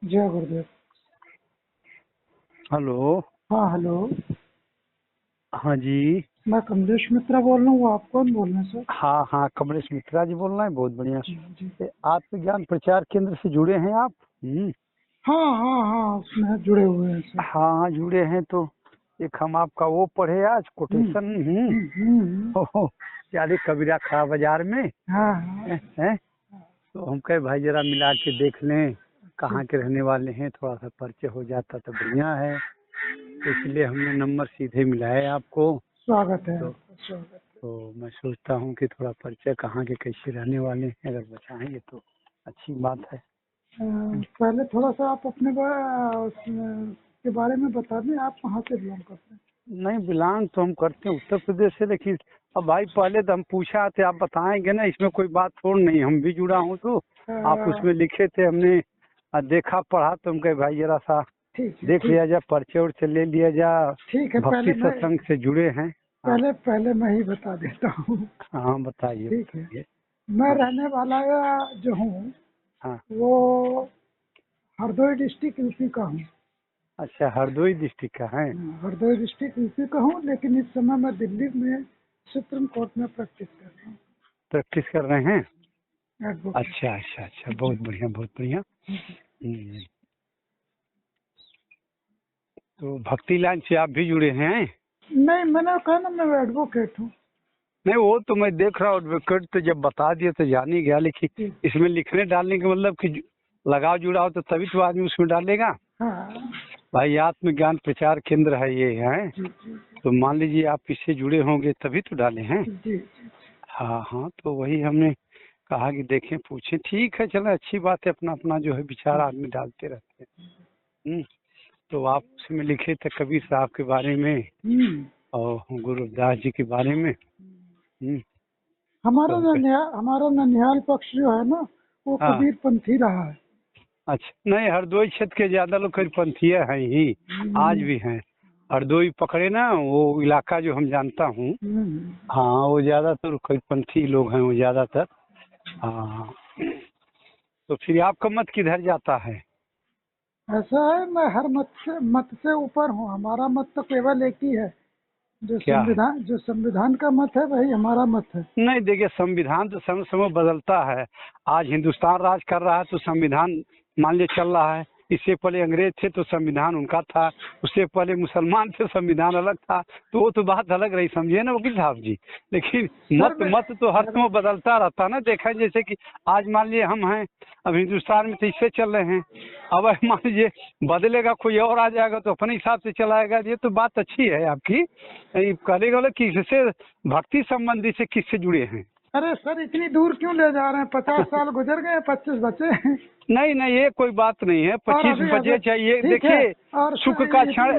जय गुरुदेव। हेलो। हाँ हेलो। हाँ जी। मैं कमलेश मित्रा बोल रहा हूँ। आप कौन बोल रहे हैं सर? हाँ हाँ, कमलेश मित्रा जी बोल रहे हैं। बहुत बढ़िया। जी। आत्मज्ञान प्रचार केंद्र से जुड़े हैं आप? हाँ हाँ हाँ, उसमें जुड़े हुए हैं सर। हाँ हाँ, जुड़े हैं तो एक हम आपका वो पढ़े आज हम्म कोटेशन। हम्म हम्म, ओहो, याद कबीरा खड़ा बाजार में हाँ हाँ। है। तो हम कहे भाई जरा मिला के देख लें ठीक। कहाँ के रहने वाले हैं, थोड़ा सा परिचय हो जाता तो बढ़िया है। तो इसलिए हमने नंबर सीधे मिलाया आपको। स्वागत है तो आपका, स्वागत है। तो मैं सोचता हूँ कि थोड़ा परिचय कहाँ के कैसे रहने वाले हैं अगर बताएंगे तो अच्छी बात है। पहले थोड़ा सा आप अपने के बारे में बता दें। आप कहाँ से बिलोंग करते हैं? नहीं, बिलोंग तो हम करते हैं उत्तर प्रदेश से, लेकिन अब भाई पहले तो हम पूछा थे, आप बताएंगे ना, इसमें कोई बात थोड़ी नहीं। हम भी जुड़ा हूँ तो आप उसमें लिखे थे, हमने देखा पढ़ा तो हम कहे भाई जरा सा ठीक है, देख ठीक। लिया जा, परिचय उर्चय ले लिया जा। ठीक है, भक्ति सत्संग से जुड़े हैं। हाँ पहले मैं ही बता देता हूँ। हाँ, बताइए ठीक है। बताइए। मैं हाँ रहने वाला जो हूँ हाँ। वो हरदोई डिस्ट्रिक्ट यूपी का हूँ। अच्छा, हरदोई डिस्ट्रिक्ट का है। हरदोई डिस्ट्रिक्ट यूपी का हूँ, लेकिन इस समय मैं दिल्ली में सुप्रीम कोर्ट में प्रैक्टिस कर रहा हूँ। प्रैक्टिस कर रहे हैं। एडवोकेट। अच्छा अच्छा अच्छा, बहुत बढ़िया बहुत बढ़िया। हम्म, तो भक्ति लाइन से आप भी जुड़े हैं? नहीं, मैंने कहा ना मैं एडवोकेट हूँ। नहीं, वो तो मैं देख रहा हूँ, एडवोकेट तो जब बता दिए तो जान ही गया, लेकिन इसमें लिखने डालने का मतलब कि लगाव जुड़ा हो तो तभी तो आदमी उसमें डालेगा। हाँ भाई आत्मज्ञान प्रचार केंद्र है ये है, जी जी तो मान लीजिए आप इससे जुड़े होंगे तभी तो डाले हैं। जी जी। हाँ हाँ, तो वही हमने कहा कि देखें पूछें। ठीक है, चलो अच्छी बात है, अपना अपना जो है विचार आदमी डालते रहते हैं। तो आप उसमें लिखे थे कबीर साहब के बारे में हम्म। और गुरु रविदास जी के बारे में। तो हम हमारा ननिहाल पक्ष जो है ना, वो हाँ। कबीर पंथी रहा है। अच्छा, नहीं हरदोई क्षेत्र के ज्यादा लोग कबीरपंथी हैं ही, आज भी हैं। हरदोई पकड़े ना, वो इलाका जो हम जानता हूँ, हम्म। हाँ वो ज्यादातर कबीरपंथी लोग हैं, वो ज्यादातर। हाँ, तो फिर आपका मत किधर जाता है? ऐसा है, मैं हर मत से ऊपर हूँ। हमारा मत तो केवल एक ही है। क्या है? जो संविधान का मत है वही हमारा मत है। नहीं देखिए, संविधान तो समय समय बदलता है। आज हिंदुस्तान राज कर रहा है तो संविधान मान लिया चल रहा है। इससे पहले अंग्रेज थे तो संविधान उनका था। उससे पहले मुसलमान थे, संविधान अलग था। तो वो तो बात अलग रही, समझिए ना वकील साहब जी। लेकिन सर मत मत तो हर समय बदलता रहता ना। देखा जैसे कि आज मान लीजिए हम हैं अब हिंदुस्तान में तो इससे चल रहे हैं। अब मान लीजिए बदलेगा, कोई और आ जाएगा तो अपने हिसाब से चलाएगा। ये तो बात अच्छी है आपकी। करेगा बोले किससे भक्ति संबंधी से किससे जुड़े हैं? अरे सर, इतनी दूर क्यों ले जा रहे हैं? 50 साल गुजर गए, 25 बचे हैं। नहीं नहीं, ये कोई बात नहीं है। और 25 अभी अभी बजे चाहिए। ठीक है। देखिए, और सुख का क्षण।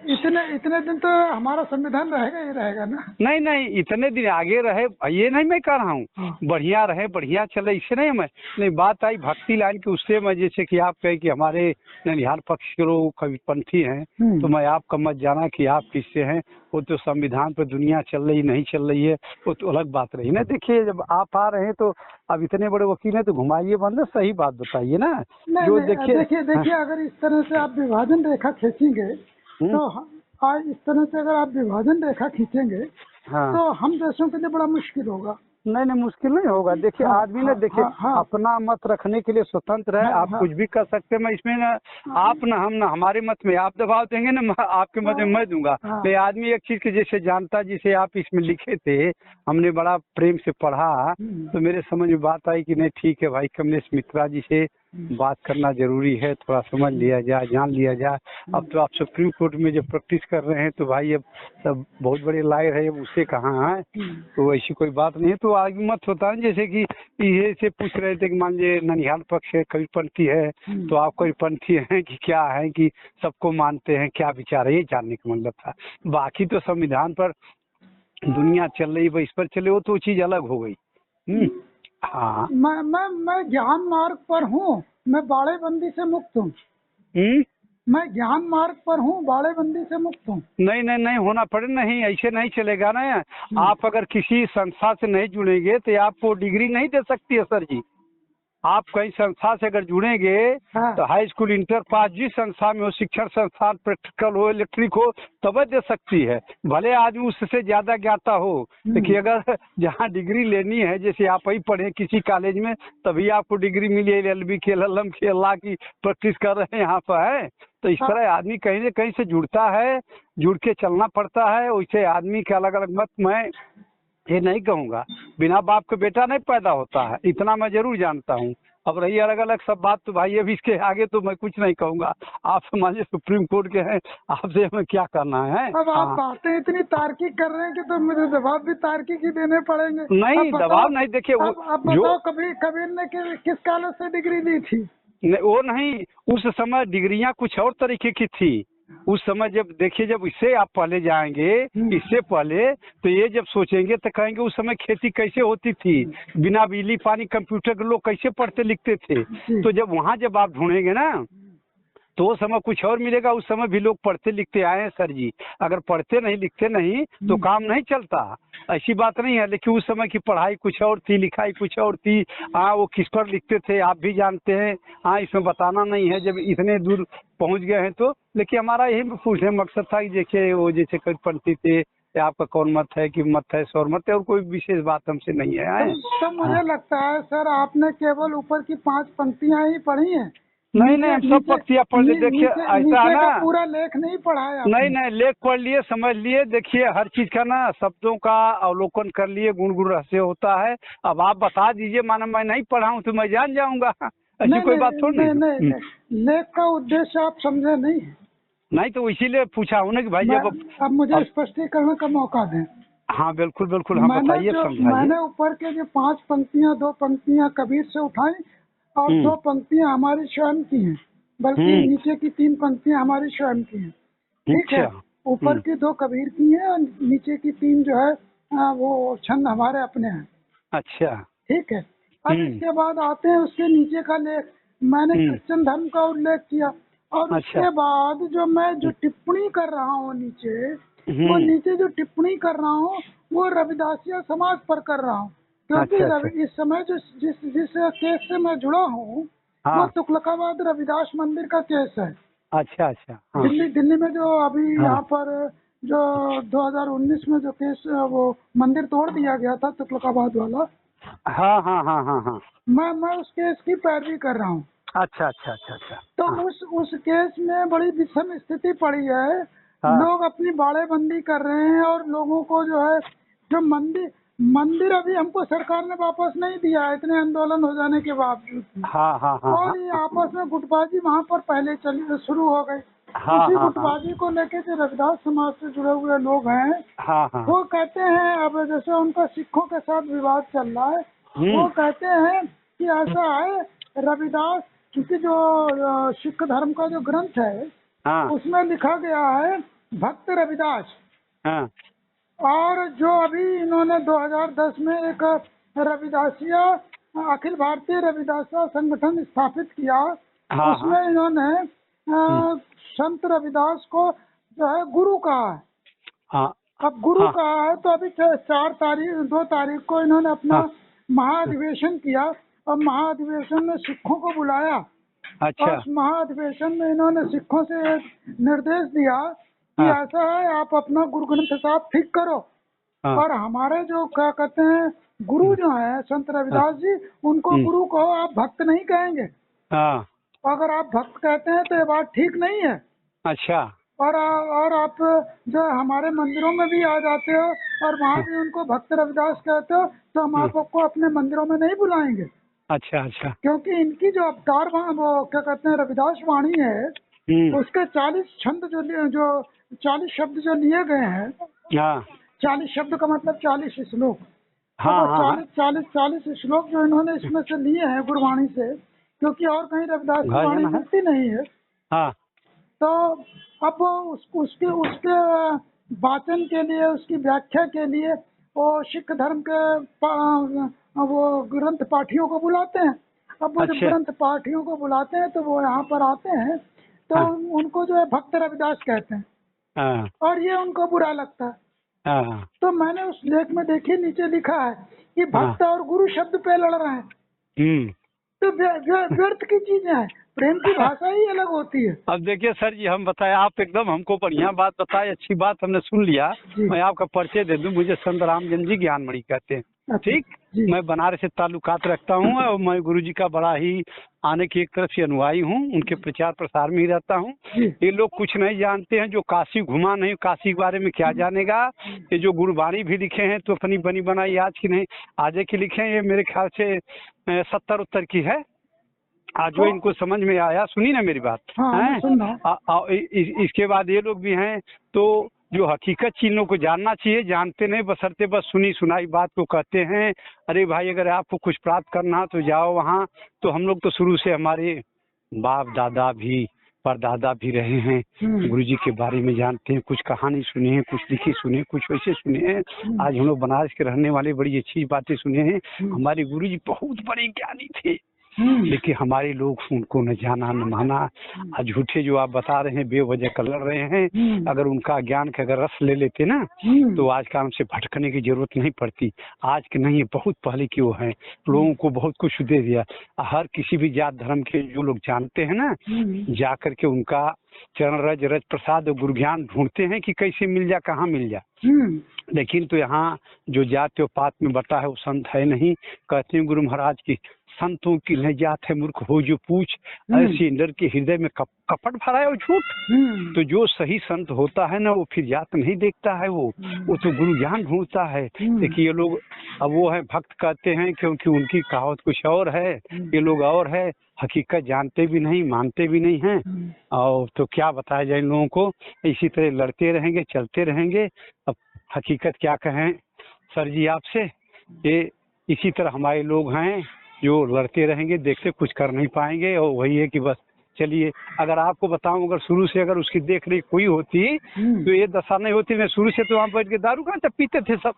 इतने इतने दिन तो हमारा संविधान रहेगा ही रहेगा ना। नहीं नहीं, इतने दिन आगे रहे ये नहीं मैं कह रहा हूँ। हाँ। बढ़िया रहे, बढ़िया चले, इससे नहीं मैं नहीं। बात आई भक्ति लाइन की, उससे मैं जैसे कि आप कहे कि हमारे ननिहाल पक्ष के लोग कबीरपंथी हैं, तो मैं आपका मत जाना कि आप किससे हैं। वो तो संविधान पर दुनिया चल रही नहीं चल रही है, वो तो अलग बात रही ना। देखिए, जब आप आ रहे हैं तो अब इतने बड़े वकील हैं तो घुमाइए बंद, सही बात बताइए ना। नहीं जो नहीं, देखिए। देखिए हाँ, देखिए, अगर इस तरह से आप विभाजन रेखा खींचेंगे हम्म, तो आज इस तरह से अगर आप विभाजन रेखा खींचेंगे हाँ। तो हम देशों के लिए बड़ा मुश्किल होगा। नहीं नहीं, मुश्किल नहीं होगा। देखिए हाँ आदमी ना, हाँ देखिए हाँ हाँ अपना मत रखने के लिए स्वतंत्र है। हाँ आप हाँ कुछ भी कर सकते हैं। मैं इसमें ना आप ना हम ना, हमारे मत में आप दबाव देंगे ना, आपके मत में मैं दूंगा। हाँ तो आदमी एक चीज के जैसे जानता, जिसे आप इसमें लिखे थे, हमने बड़ा प्रेम से पढ़ा तो मेरे समझ में बात आई कि नहीं ठीक है भाई, कमलेश मित्रा जी से बात करना जरूरी है, थोड़ा समझ लिया जाए, जान लिया जाए। अब तो आप सुप्रीम कोर्ट में जब प्रैक्टिस कर रहे हैं तो भाई अब सब बहुत बड़े लायर है, अब उससे कहाँ है। तो ऐसी कोई बात नहीं है। तो आगे मत होता है जैसे कि ये से पूछ रहे थे कि मान लीजिए ननिहाल पक्ष है, कबीरपंथी है, तो आप कबीरपंथी हैं कि क्या है, कि सबको मानते हैं, क्या विचार है, ये जानने का मतलब था। बाकी तो संविधान पर दुनिया चल रही है, इस पर चले, वो तो चीज अलग हो गई। हाँ। मैं ज्ञान मार्ग पर हूँ। मैं बाड़ेबंदी से मुक्त हूँ। हम्म। मैं ज्ञान मार्ग पर हूँ, बाड़ेबंदी से मुक्त हूँ। नहीं नहीं नहीं, होना पड़े, नहीं ऐसे नहीं चलेगा ना। आप अगर किसी संस्था से नहीं जुड़ेंगे तो आपको डिग्री नहीं दे सकती है सर जी। आप कहीं संस्था से अगर जुड़ेंगे हाँ। तो हाई स्कूल इंटर पास जिस संस्था में हो, शिक्षण संस्थान, प्रैक्टिकल हो, इलेक्ट्रिक हो, तब दे सकती है। भले आदमी उससे ज्यादा ज्ञाता हो, देखिए अगर जहाँ डिग्री लेनी है, जैसे आप ही पढ़े किसी कॉलेज में, तभी आपको डिग्री मिली है, LLB की, LLM की, अल्लाह की प्रैक्टिस कर रहे हैं यहाँ पर है। तो इस तरह आदमी कहीं न कहीं से जुड़ता है, जुड़ के चलना पड़ता है। वैसे आदमी के अलग अलग मत, मैं ये नहीं कहूँगा बिना बाप के बेटा नहीं पैदा होता है, इतना मैं जरूर जानता हूँ। अब रही अलग अलग सब बात, तो भाई अभी इसके आगे तो मैं कुछ नहीं कहूँगा। आप समझिए सुप्रीम कोर्ट के हैं, आपसे हमें क्या करना है। अब आप बातें इतनी तार्किक कर रहे हैं कि तो मुझे जवाब भी तार्किक ही देने पड़ेंगे। नहीं, दबाव नहीं, देखिए अब बताओ, कबीर ने किस कॉलेज से डिग्री ली थी? वो नहीं, उस समय डिग्रियां कुछ और तरीके की थी। उस समय जब देखिए, जब इससे आप पहले जाएंगे, इससे पहले तो ये जब सोचेंगे तो कहेंगे उस समय खेती कैसे होती थी, बिना बिजली पानी कंप्यूटर के लोग कैसे पढ़ते लिखते थे। तो जब वहाँ जब आप ढूंढेंगे ना, तो वो समय कुछ और मिलेगा। उस समय भी लोग पढ़ते लिखते आए हैं सर जी। अगर पढ़ते नहीं लिखते नहीं तो काम नहीं चलता, ऐसी बात नहीं है। लेकिन उस समय की पढ़ाई कुछ और थी, लिखाई कुछ और थी। हाँ, वो किस पर लिखते थे आप भी जानते हैं। हाँ, इसमें बताना नहीं है जब इतने दूर पहुंच गए हैं तो। लेकिन हमारा यही पूछने मकसद था कि देखिए वो जैसे कभी पढ़ती थे, आपका कौन मत है कि मत है, शोर मत है, और कोई विशेष बात हमसे नहीं है। तो मुझे लगता है सर, आपने केवल ऊपर की 5 पंक्तियां ही पढ़ी हैं। नहीं, हम सब पंक्तियां पढ़ लिए। देखिए ऐसा है ना, पूरा लेख नहीं पढ़ा है। नहीं, लेख पढ़ लिए, समझ लिए। देखिए हर चीज का ना शब्दों का अवलोकन कर लिए, गुण गुण रहस्य होता है। अब आप बता दीजिए, माना मैं नहीं पढ़ा हूँ तो मैं जान जाऊंगा, ऐसी कोई बात थोड़ी नहीं। लेख का उद्देश्य आप समझे नहीं। नहीं तो इसीलिए पूछा हूँ ना कि भाई अब मुझे स्पष्टीकरण का मौका दें। हाँ बिल्कुल, हाँ बताइए, समझाइए। मैंने ऊपर के जो 5 पंक्तियां, 2 पंक्तियां कबीर से उठाई और 2 पंक्तियां हमारी स्वयं की हैं, बल्कि नीचे की 3 पंक्तियां हमारी स्वयं की हैं। ठीक है, ऊपर की 2 कबीर की हैं और नीचे की 3 जो है वो छंद हमारे अपने हैं। अच्छा, ठीक है। अब इसके बाद आते हैं उसके नीचे का लेख। मैंने क्रिश्चियन धर्म का उल्लेख किया और उसके बाद जो टिप्पणी कर रहा हूँ नीचे, वो नीचे जो टिप्पणी कर रहा हूँ वो रविदासिया समाज पर कर रहा हूँ। क्योंकि इस समय जिस केस से मैं जुड़ा हूँ वो तुगलकाबाद रविदास मंदिर का केस है। अच्छा। दिल्ली में जो अभी यहाँ पर जो 2019 में जो केस वो मंदिर तोड़ दिया गया था, तुगलकाबाद वाला। हाँ। मैं उस केस की पैरवी कर रहा हूँ। अच्छा। तो उस केस में बड़ी विषम स्थिति पड़ी है। लोग अपनी बाड़ेबंदी कर रहे हैं और लोगों को जो है, जो मंदिर अभी हमको सरकार ने वापस नहीं दिया है, इतने आंदोलन हो जाने के बावजूद। और ये आपस में गुटबाजी वहाँ पर पहले शुरू हो गई। उसी गुटबाजी को लेके जो रविदास समाज से जुड़े हुए लोग हैं, वो कहते हैं, अब जैसे उनका सिखों के साथ विवाद चल रहा है, वो कहते हैं कि ऐसा है, रविदास, क्योंकि जो सिख धर्म का जो ग्रंथ है उसमें लिखा गया है भक्त रविदास। और जो अभी इन्होंने 2010 में एक रविदासिया अखिल भारतीय रविदासिया संगठन स्थापित किया, उसमें इन्होंने संत रविदास को जो है गुरु कहा है। अब गुरु कहा है तो अभी 2 तारीख को इन्होंने अपना महाधिवेशन किया और महाधिवेशन में सिखों को बुलाया। और उस महाधिवेशन में इन्होंने सिखों से निर्देश दिया कि ऐसा है, आप अपना गुरु ग्रंथ साहब ठीक करो और हमारे जो क्या कहते हैं गुरु जो है संत रविदास जी, उनको गुरु कहो, आप भक्त नहीं कहेंगे। अगर आप भक्त कहते हैं तो ये बात ठीक नहीं है। अच्छा। और आप जो हमारे मंदिरों में भी आ जाते हो और वहाँ भी उनको भक्त रविदास कहते हो, तो हम आपको अपने मंदिरों में नहीं बुलाएंगे। अच्छा। क्योंकि इनकी जो अवतार वो क्या कहते हैं रविदास वाणी है, उसके 40 छंद जो 40 शब्द जो लिए गए हैं, 40 शब्द का मतलब 40 श्लोक। 40 श्लोक जो इन्होंने इसमें से लिए हैं गुरबाणी से, क्योंकि और कहीं रविदास की वाणी मिलती नहीं है। तो अब उसके वाचन के लिए, उसकी व्याख्या के लिए वो सिख धर्म के वो ग्रंथ पाठियों को बुलाते हैं। अब वो जब ग्रंथ पाठियों को बुलाते हैं तो वो यहाँ पर आते हैं तो उनको जो है भक्त रविदास कहते हैं और ये उनको बुरा लगता है। तो मैंने उस लेख में देखिए नीचे लिखा है कि भक्त और गुरु शब्द पे लड़ रहे हैं। तो व्यर्थ की चीजें हैं, प्रेम की भाषा ही अलग होती है। अब देखिए सर जी, हम बताए, आप एकदम हमको बढ़िया बात बताए, अच्छी बात हमने सुन लिया। मैं आपका परिचय दे दूं, मुझे संत रामजन जी ज्ञानमणि कहते हैं। अच्छा, ठीक, जी। मैं बनारस से ताल्लुकात रखता हूँ और मैं गुरुजी का बड़ा ही आने की एक तरफ से अनुयायी हूँ, उनके प्रचार प्रसार में ही रहता हूँ। ये लोग कुछ नहीं जानते हैं, जो काशी घुमा नहीं, काशी के बारे में क्या जानेगा। ये जो गुरुबाणी भी लिखे हैं तो अपनी बनी बनाई आज की नहीं, आजे की लिखे हैं। ये मेरे ख्याल से 70 उत्तर की है। आज जो इनको समझ में आया, सुनी ना मेरी बात। हाँ, इसके बाद ये लोग भी हैं, तो जो हकीकत चीजों को जानना चाहिए, जानते नहीं, बसरते बस सुनी सुनाई बात को कहते हैं। अरे भाई, अगर आपको कुछ प्राप्त करना तो जाओ वहाँ। तो हम लोग तो शुरू से हमारे बाप दादा भी परदादा भी रहे हैं, गुरुजी के बारे में जानते हैं, कुछ कहानी सुनी है, कुछ लिखी सुनी है, कुछ वैसे सुने हैं। आज हम लोग बनारस के रहने वाले बड़ी अच्छी बातें सुने हैं। हमारे गुरुजी बहुत बड़े ज्ञानी थे, लेकिन हमारे लोग उनको न जाना न माना। आज झूठे जो आप बता रहे हैं, बेवजह कर लड़ रहे हैं। अगर उनका ज्ञान का अगर रस ले लेते ना, तो आज काम से भटकने की जरूरत नहीं पड़ती। आज के नहीं, बहुत पहले की वो है, लोगों को बहुत कुछ दे दिया। हर किसी भी जात धर्म के जो लोग जानते हैं ना, जा करके उनका चरण रज रज प्रसाद गुरु ज्ञान ढूंढते हैं कि कैसे मिल जा, कहाँ मिल जा। लेकिन तो यहाँ जो जात पात में बटा है वो संत है नहीं। कहते हैं गुरु महाराज की, संतों की न जात है मूर्ख हो जो पूछ, ऐसे इंद्र के हृदय में कपट भरा है और झूठ। तो जो सही संत होता है ना, वो फिर जात नहीं देखता है, वो तो गुरु ज्ञान ढूंढता है। देखिए ये लोग अब वो है भक्त कहते हैं, क्योंकि उनकी कहावत कुछ और है, ये लोग और है, हकीकत जानते भी नहीं, मानते भी नहीं हैं। और तो क्या बताया जाए इन लोगों को, इसी तरह लड़ते रहेंगे, चलते रहेंगे। अब हकीकत क्या कहें सर जी आपसे, ये इसी तरह हमारे लोग हैं जो लड़ते रहेंगे, देखते कुछ कर नहीं पाएंगे। और वही है कि बस चलिए, अगर आपको बताऊं, अगर शुरू से अगर उसकी देख रेख कोई होती तो ये दशा नहीं होती। मैं शुरू से तो वहाँ बैठ के दारू कहाँ तक पीते थे सब,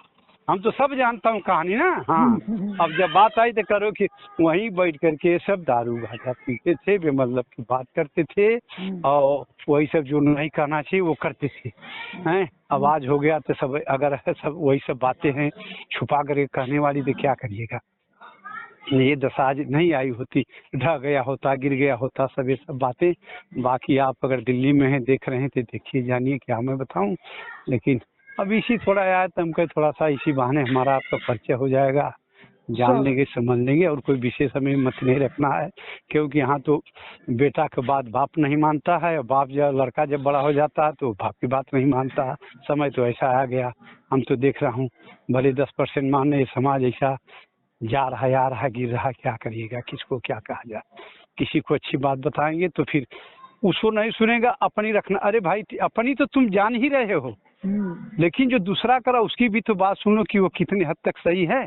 हम तो सब जानता हूँ कहानी ना। हाँ, अब जब बात आई तो करो कि वहीं बैठ करके सब दारू गांजा पीते थे, बेमतलब की बात करते थे, और वही सब जो नहीं करना चाहिए वो करते थे। हैं, आवाज हो गया तो सब, अगर सब वही सब बातें हैं छुपा करके कहने वाली, तो क्या करिएगा। ये दशा आज नहीं आई होती, ढह गया होता, गिर गया होता सब ये सब बातें। बाकी आप अगर दिल्ली में हैं, देख रहे हैं, तो देखिए जानिए, क्या मैं बताऊं। लेकिन अब इसी थोड़ा आया तो हम कहे थोड़ा सा इसी बहाने हमारा आपका परिचय हो जाएगा, जान लेंगे, समझ लेंगे। और कोई विशेष हमें मत नहीं रखना है, क्योंकि यहाँ तो बेटा के बाद बाप नहीं मानता है, और बाप जब लड़का जब बड़ा हो जाता है तो बाप की बात नहीं मानता। समय तो ऐसा आ गया, हम तो देख रहा हूँ, भले 10% मानने, समाज ऐसा जा रहा है, आ रहा है, गिर रहा है, क्या करिएगा, किसको क्या कहा जाए। किसी को अच्छी बात बताएंगे तो फिर उसको नहीं सुनेगा, अपनी रखना। अरे भाई, अपनी तो तुम जान ही रहे हो, लेकिन जो दूसरा करा उसकी भी तो बात सुनो कि वो कितनी हद तक सही है।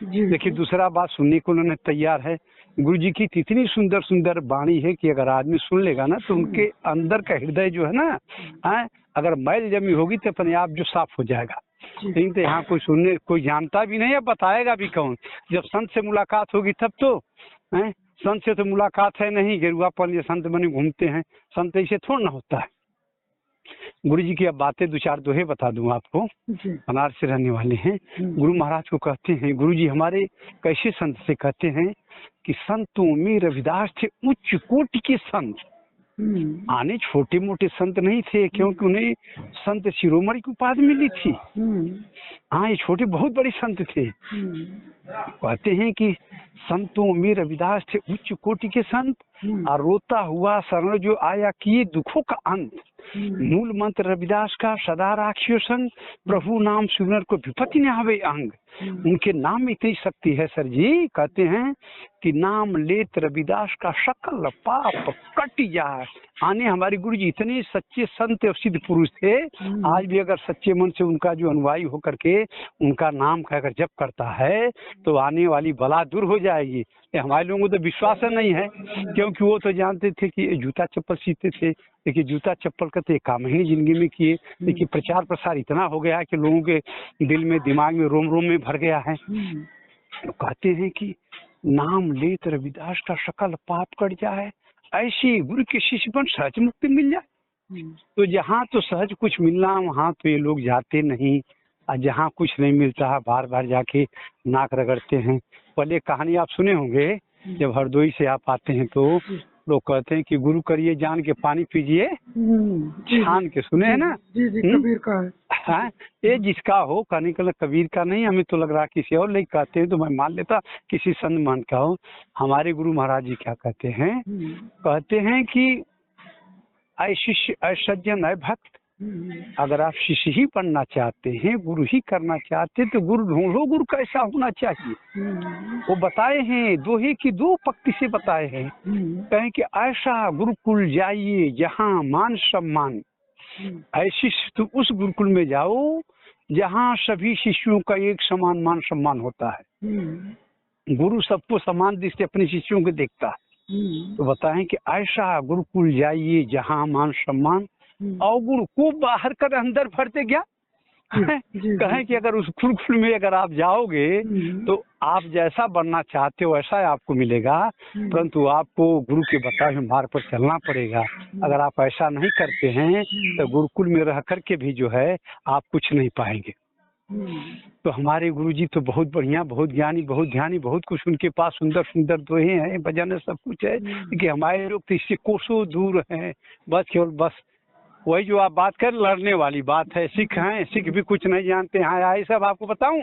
देखिए, दूसरा बात सुनने को उन्होंने तैयार है। गुरुजी की इतनी सुंदर सुंदर वाणी है कि अगर आदमी सुन लेगा ना, तो उनके अंदर का हृदय जो है ना, अगर मैल जमी होगी तो अपने आप जो साफ हो जाएगा। लेकिन तो यहाँ कोई सुनने, कोई जानता भी नहीं है, बताएगा भी कौन। जब संत से मुलाकात होगी तब तो है, संत से तो मुलाकात है नहीं, गेरुआपन ये संत बने घूमते हैं, संत ऐसे थोड़ा ना होता है। गुरुजी की अब बातें दो चार दोहे बता दूं आपको, बनारस से रहने वाले हैं। गुरु महाराज को कहते हैं, गुरुजी हमारे कैसे संत से कहते हैं कि संतों में रविदास थे उच्च कोटि के संत। आने छोटे मोटे संत नहीं थे, क्योंकि उन्हें संत शिरोमणि की उपाधि मिली थी। हाँ, ये छोटे बहुत बड़े संत थे। कहते हैं कि संतों में रविदास थे उच्च कोटि के संत, और रोता हुआ शरण जो आया किए दुखों का अंत। मूल मंत्र रविदास का सदा राखियो संग, प्रभु नाम सुनर को विपत्ति न आवे अंग। उनके नाम में इतनी शक्ति है सर जी, कहते हैं कि नाम लेत रविदास का सकल पाप कट जाए। आने हमारे गुरु जी इतने सच्चे संत और सिद्ध पुरुष थे, आज भी अगर सच्चे मन से उनका जो अनुयायी होकर के उनका नाम का अगर जप करता है तो आने वाली बला दूर हो जाएगी। हमारे लोगों को तो विश्वास नहीं है, क्योंकि वो तो जानते थे कि जूता चप्पल सीते थे, लेकिन जूता चप्पल का तो एक काम ही जिंदगी में किए। लेकिन प्रचार प्रसार इतना हो गया है कि लोगों के दिल में, दिमाग में, रोम रोम में भर गया है। तो कहते हैं कि नाम लेत रविदास का सकल पाप कट जाए, ऐसी गुरु के शिष्य बन सहज मुक्ति मिल जाए। तो जहाँ तो सहज कुछ मिलना, वहाँ तो ये लोग जाते नहीं, और जहाँ कुछ नहीं मिलता है बार बार जाके नाक रगड़ते हैं। पहले कहानी आप सुने होंगे जब हरदोई से आप आते हैं तो लोग कहते हैं कि गुरु करिए जान के पानी पीजिए छान के, सुने हैं ना? जी जी, कबीर का है। हाँ, ये जिसका हो, कहने का कबीर का नहीं, हमें तो लग रहा किसी और, लेकिन कहते हैं तो मैं मान लेता किसी संत महंत का हो। हमारे गुरु महाराज जी क्या कहते हैं? कहते हैं कि ऐ शिष्य ऐ सज्जन ऐ भक्त, अगर आप शिष्य ही बनना चाहते हैं, गुरु ही करना चाहते हैं, तो गुरु ढूंढो, गुरु कैसा होना चाहिए। वो बताए हैं, दोहे की दो पक्ति से बताए हैं। कहें कि ऐसा गुरुकुल जाइए जहाँ मान सम्मान, ऐसी तो उस गुरुकुल में जाओ जहाँ सभी शिष्यों का एक समान मान सम्मान होता है। गुरु सबको समान दृष्टि अपने शिष्यों को देखता है। तो बताएं कि ऐसा गुरुकुल जाइए जहाँ मान सम्मान, अवगुण को बाहर कर अंदर भरते क्या। कहें कि अगर उस गुरुकुल में अगर आप जाओगे तो आप जैसा बनना चाहते हो वैसा आपको मिलेगा, परंतु आपको गुरु के बताए हुए मार्ग पर चलना पड़ेगा। अगर आप ऐसा नहीं करते हैं तो गुरुकुल में रह करके भी जो है आप कुछ नहीं पाएंगे। तो हमारे गुरुजी तो बहुत बढ़िया, बहुत ज्ञानी, बहुत ध्यानी, बहुत कुछ उनके पास सुंदर सुंदर दोहे हैं, भजन सब कुछ है, कि हमारे लोग तो इससे कोसों दूर हैं। बस केवल बस वही जो आप बात कर, लड़ने वाली बात है। सिख हैं, सिख भी कुछ नहीं जानते हैं। आई सब आपको बताऊं,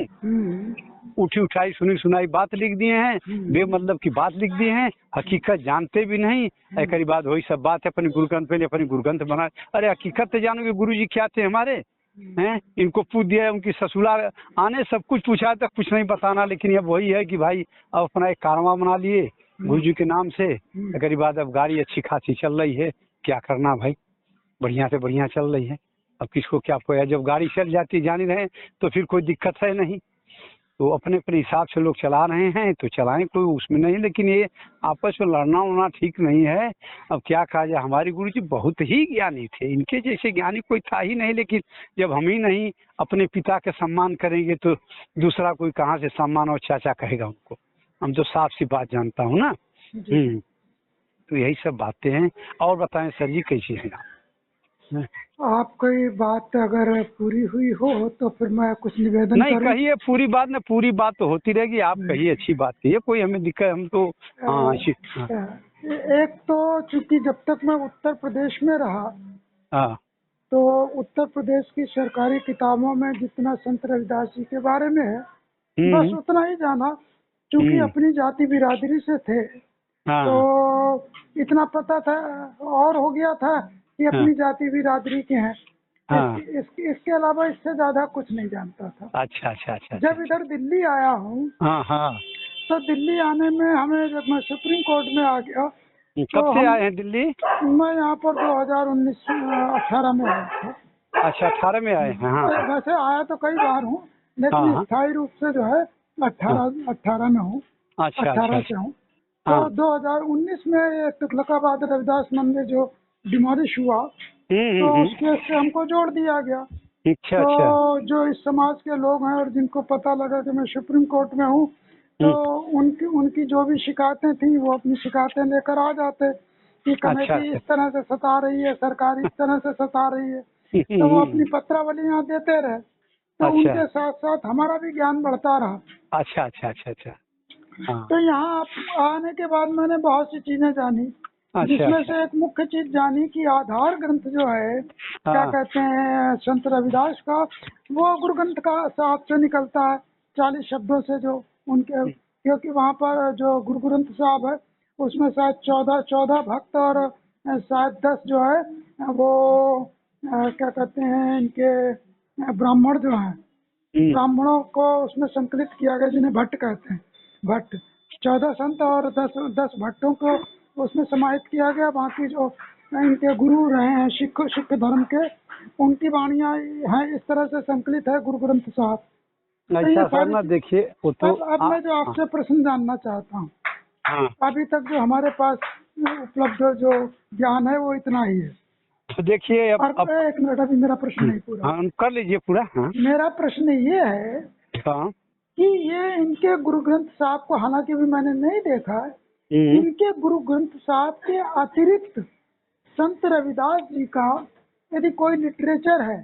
उठी उठाई सुनी सुनाई बात लिख दिए हैं, बेमतलब की बात लिख दिए हैं, हकीकत जानते भी नहीं। एक बात वही सब बात है, अपने गुरु ग्रंथ पे अपनी गुरु ग्रंथ बना। अरे हकीकत तो जानोगे गुरु जी क्या थे हमारे हैं, इनको पूछ दिया, उनकी ससुराल आने सब कुछ पूछा तक कुछ नहीं बताना। लेकिन अब वही है कि भाई अब अपना एक कारवां बना लिए गुरु जी के नाम से। एक बात, अब गाड़ी अच्छी खासी चल रही है, क्या करना भाई, बढ़िया से बढ़िया चल रही है। अब किसको क्या खोया, जब गाड़ी चल जाती जानी रहे तो फिर कोई दिक्कत है नहीं। तो अपने अपने हिसाब से लोग चला रहे हैं तो चलाएं, कोई उसमें नहीं। लेकिन ये आपस में लड़ना उड़ना ठीक नहीं है। अब क्या कहा जाए, हमारे गुरु जी बहुत ही ज्ञानी थे, इनके जैसे ज्ञानी कोई था ही नहीं। लेकिन जब हम ही नहीं अपने पिता के सम्मान करेंगे तो दूसरा कोई कहाँ से सम्मान और चाचा कहेगा उनको। हम तो साफ सी बात जानता हूँ ना। तो यही सब बातें हैं। और बताएं सर जी कैसी है आप? आपकी बात अगर पूरी हुई हो तो फिर मैं कुछ निवेदन नहीं करूं? कहिए, पूरी बात न, पूरी बात तो होती रहेगी, आप कहिए, अच्छी बात कहिए, कोई हमें दिक्कत, हम तो एक तो चूंकि जब तक मैं उत्तर प्रदेश में रहा तो उत्तर प्रदेश की सरकारी किताबों में जितना संत रविदास जी के बारे में है बस उतना ही जाना। चूंकि अपनी जाति बिरादरी से थे तो इतना पता था और हो गया था कि अपनी जाति बिरादरी के हैं। इसके अलावा इससे ज्यादा कुछ नहीं जानता था। अच्छा अच्छा अच्छा। जब इधर दिल्ली आया हूँ तो दिल्ली आने में हमें, जब मैं सुप्रीम कोर्ट में आ गया। कब से आए हैं दिल्ली? मैं यहाँ पर 2018 में आया था। अच्छा, 18 में आए हैं। वैसे आया तो कई बार हूँ, लेकिन स्थायी रूप से जो है 18 में हूँ। 18 से हूँ। तो 2019 में ये तुगलकाबाद रविदास मंदिर जो डिमोलिश हुआ तो उस केस से हमको जोड़ दिया गया। तो जो इस समाज के लोग हैं और जिनको पता लगा कि मैं सुप्रीम कोर्ट में हूँ तो उनकी जो भी शिकायतें थी वो अपनी शिकायतें लेकर आ जाते कि कमेटी इस तरह से सता रही है, सरकार इस तरह से सता रही है। तो वो अपनी पत्रावलियाँ देते रहे। तो उनके साथ साथ हमारा भी ज्ञान बढ़ता रहा। अच्छा अच्छा अच्छा अच्छा। तो यहाँ आने के बाद मैंने बहुत सी चीजें जानी, जिसमें से एक मुख्य चीज जानी कि आधार ग्रंथ जो है क्या कहते हैं संत रविदास का, वो गुरु ग्रंथ का साथ से निकलता है 40 शब्दों से जो उनके, क्योंकि वहाँ पर जो गुरु ग्रंथ साहब है उसमें शायद 14 भक्त और शायद 10 जो है वो क्या कहते हैं इनके ब्राह्मण जो हैं, ब्राह्मणों को उसमें संकलित किया गया जिन्हें भट्ट कहते हैं। भट्ट 14 संत और 10 भट्टों को उसमें समाहित किया गया। बाकी जो इनके गुरु रहे हैं सिख धर्म के, उनकी वाणियाँ हैं इस तरह से संकलित है गुरु ग्रंथ साहब। तो देखिए वो तो अब मैं जो आपसे प्रश्न जानना चाहता हूँ, अभी तक जो हमारे पास उपलब्ध जो ज्ञान है वो इतना ही है। तो देखिए अब एक मिनट, अभी मेरा प्रश्न नहीं पूरा। कर लीजिए पूरा। मेरा प्रश्न ये है कि ये इनके गुरु ग्रंथ साहब को, हालांकि भी मैंने नहीं देखा, इनके गुरु ग्रंथ साहब के अतिरिक्त संत रविदास जी का यदि कोई लिटरेचर है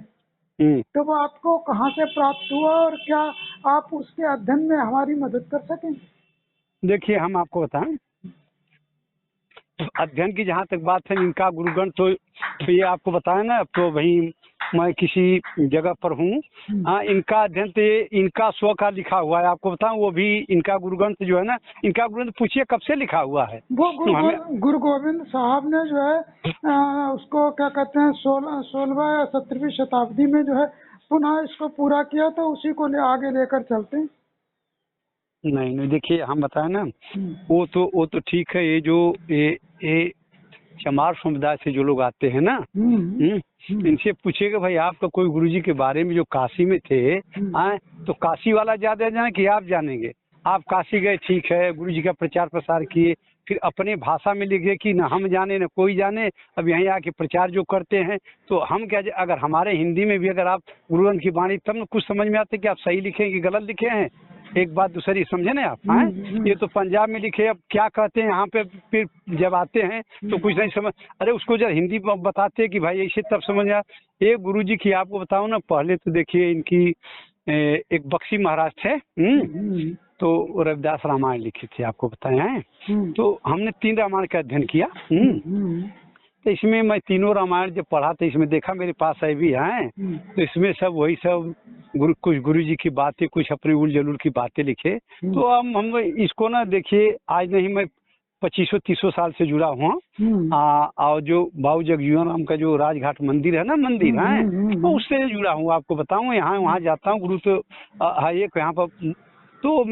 तो वो आपको कहाँ से प्राप्त हुआ और क्या आप उसके अध्ययन में हमारी मदद कर सकेंगे? देखिए हम आपको बताएं, अध्ययन की जहाँ तक बात है, इनका गुरुगण तो ये आपको बताया ना, अब तो भाई मैं किसी जगह पर हूँ। हाँ, इनका अध्ययन तो ये इनका स्व का लिखा हुआ है, आपको बताऊं, वो भी इनका गुरुग्रंथ जो है ना, इनका गुरुग्रंथ पूछिए कब से लिखा हुआ है। वो गुरु गोविंद साहब ने जो है उसको क्या कहते हैं 16वीं या 17वीं शताब्दी में जो है पुनः इसको पूरा किया, तो उसी को आगे लेकर चलते हैं। नहीं नहीं, देखिए हम बताए ना, वो तो ठीक है। ये जो ये चमार समुदाय से जो लोग आते हैं ना, इनसे पूछिएगा भाई आपका कोई गुरुजी के बारे में जो काशी में थे, तो काशी वाला ज्यादा जाने कि आप जानेंगे। आप काशी गए, ठीक है, गुरुजी का प्रचार प्रसार किए, फिर अपने भाषा में लिखे कि न हम जाने न कोई जाने, अब यहीं आके प्रचार जो करते हैं, तो हम क्या, अगर हमारे हिंदी में भी अगर आप गुरुग्रंथ की वाणी, तब न कुछ समझ में आते कि आप सही लिखे कि गलत लिखे हैं। एक बात दूसरी समझे ना आप। ये तो पंजाब में लिखे, अब क्या कहते हैं यहाँ पे, फिर जब आते हैं तो कुछ नहीं समझ, अरे उसको जब हिंदी बताते हैं कि भाई ऐसे, तब समझ आ। एक गुरुजी की आपको बताऊं ना, पहले तो देखिए इनकी एक बक्सी महाराज थे, तो रविदास रामायण लिखे थे, आपको बताए हैं। तो हमने 3 रामायण का अध्ययन किया। तो इसमें मैं तीनों रामायण जब पढ़ा तो इसमें देखा, मेरे पास है भी हैं, तो इसमें सब वही सब कुछ गुरु जी की बातें, कुछ अपने उल जलूल की बातें लिखे। तो हम इसको ना, देखिए आज नहीं, मैं 2500-30 साल से जुड़ा हुआ। और जो बाबू जगजीवन राम का जो राजघाट मंदिर है ना, मंदिर है, तो उससे जुड़ा हूँ। आपको बताऊँ, यहाँ वहाँ जाता हूँ, गुरु तो है एक यहाँ पर, तो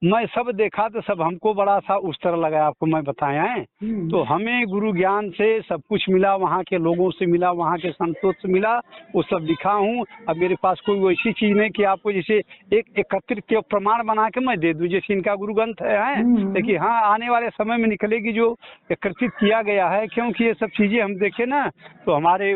मैं सब देखा तो सब हमको बड़ा सा उस तरह लगा, आपको मैं बताया है। तो हमें गुरु ज्ञान से सब कुछ मिला, वहाँ के लोगों से मिला, वहाँ के संतों से मिला, वो सब लिखा हूँ। अब मेरे पास कोई वैसी चीज नहीं कि आपको जैसे एक एकत्रित प्रमाण बना के मैं दे दूं, जैसे इनका गुरु ग्रंथ है। देखिए हाँ, आने वाले समय में निकलेगी जो एकत्रित किया गया है, क्योंकि ये सब चीजें हम देखे ना, तो हमारे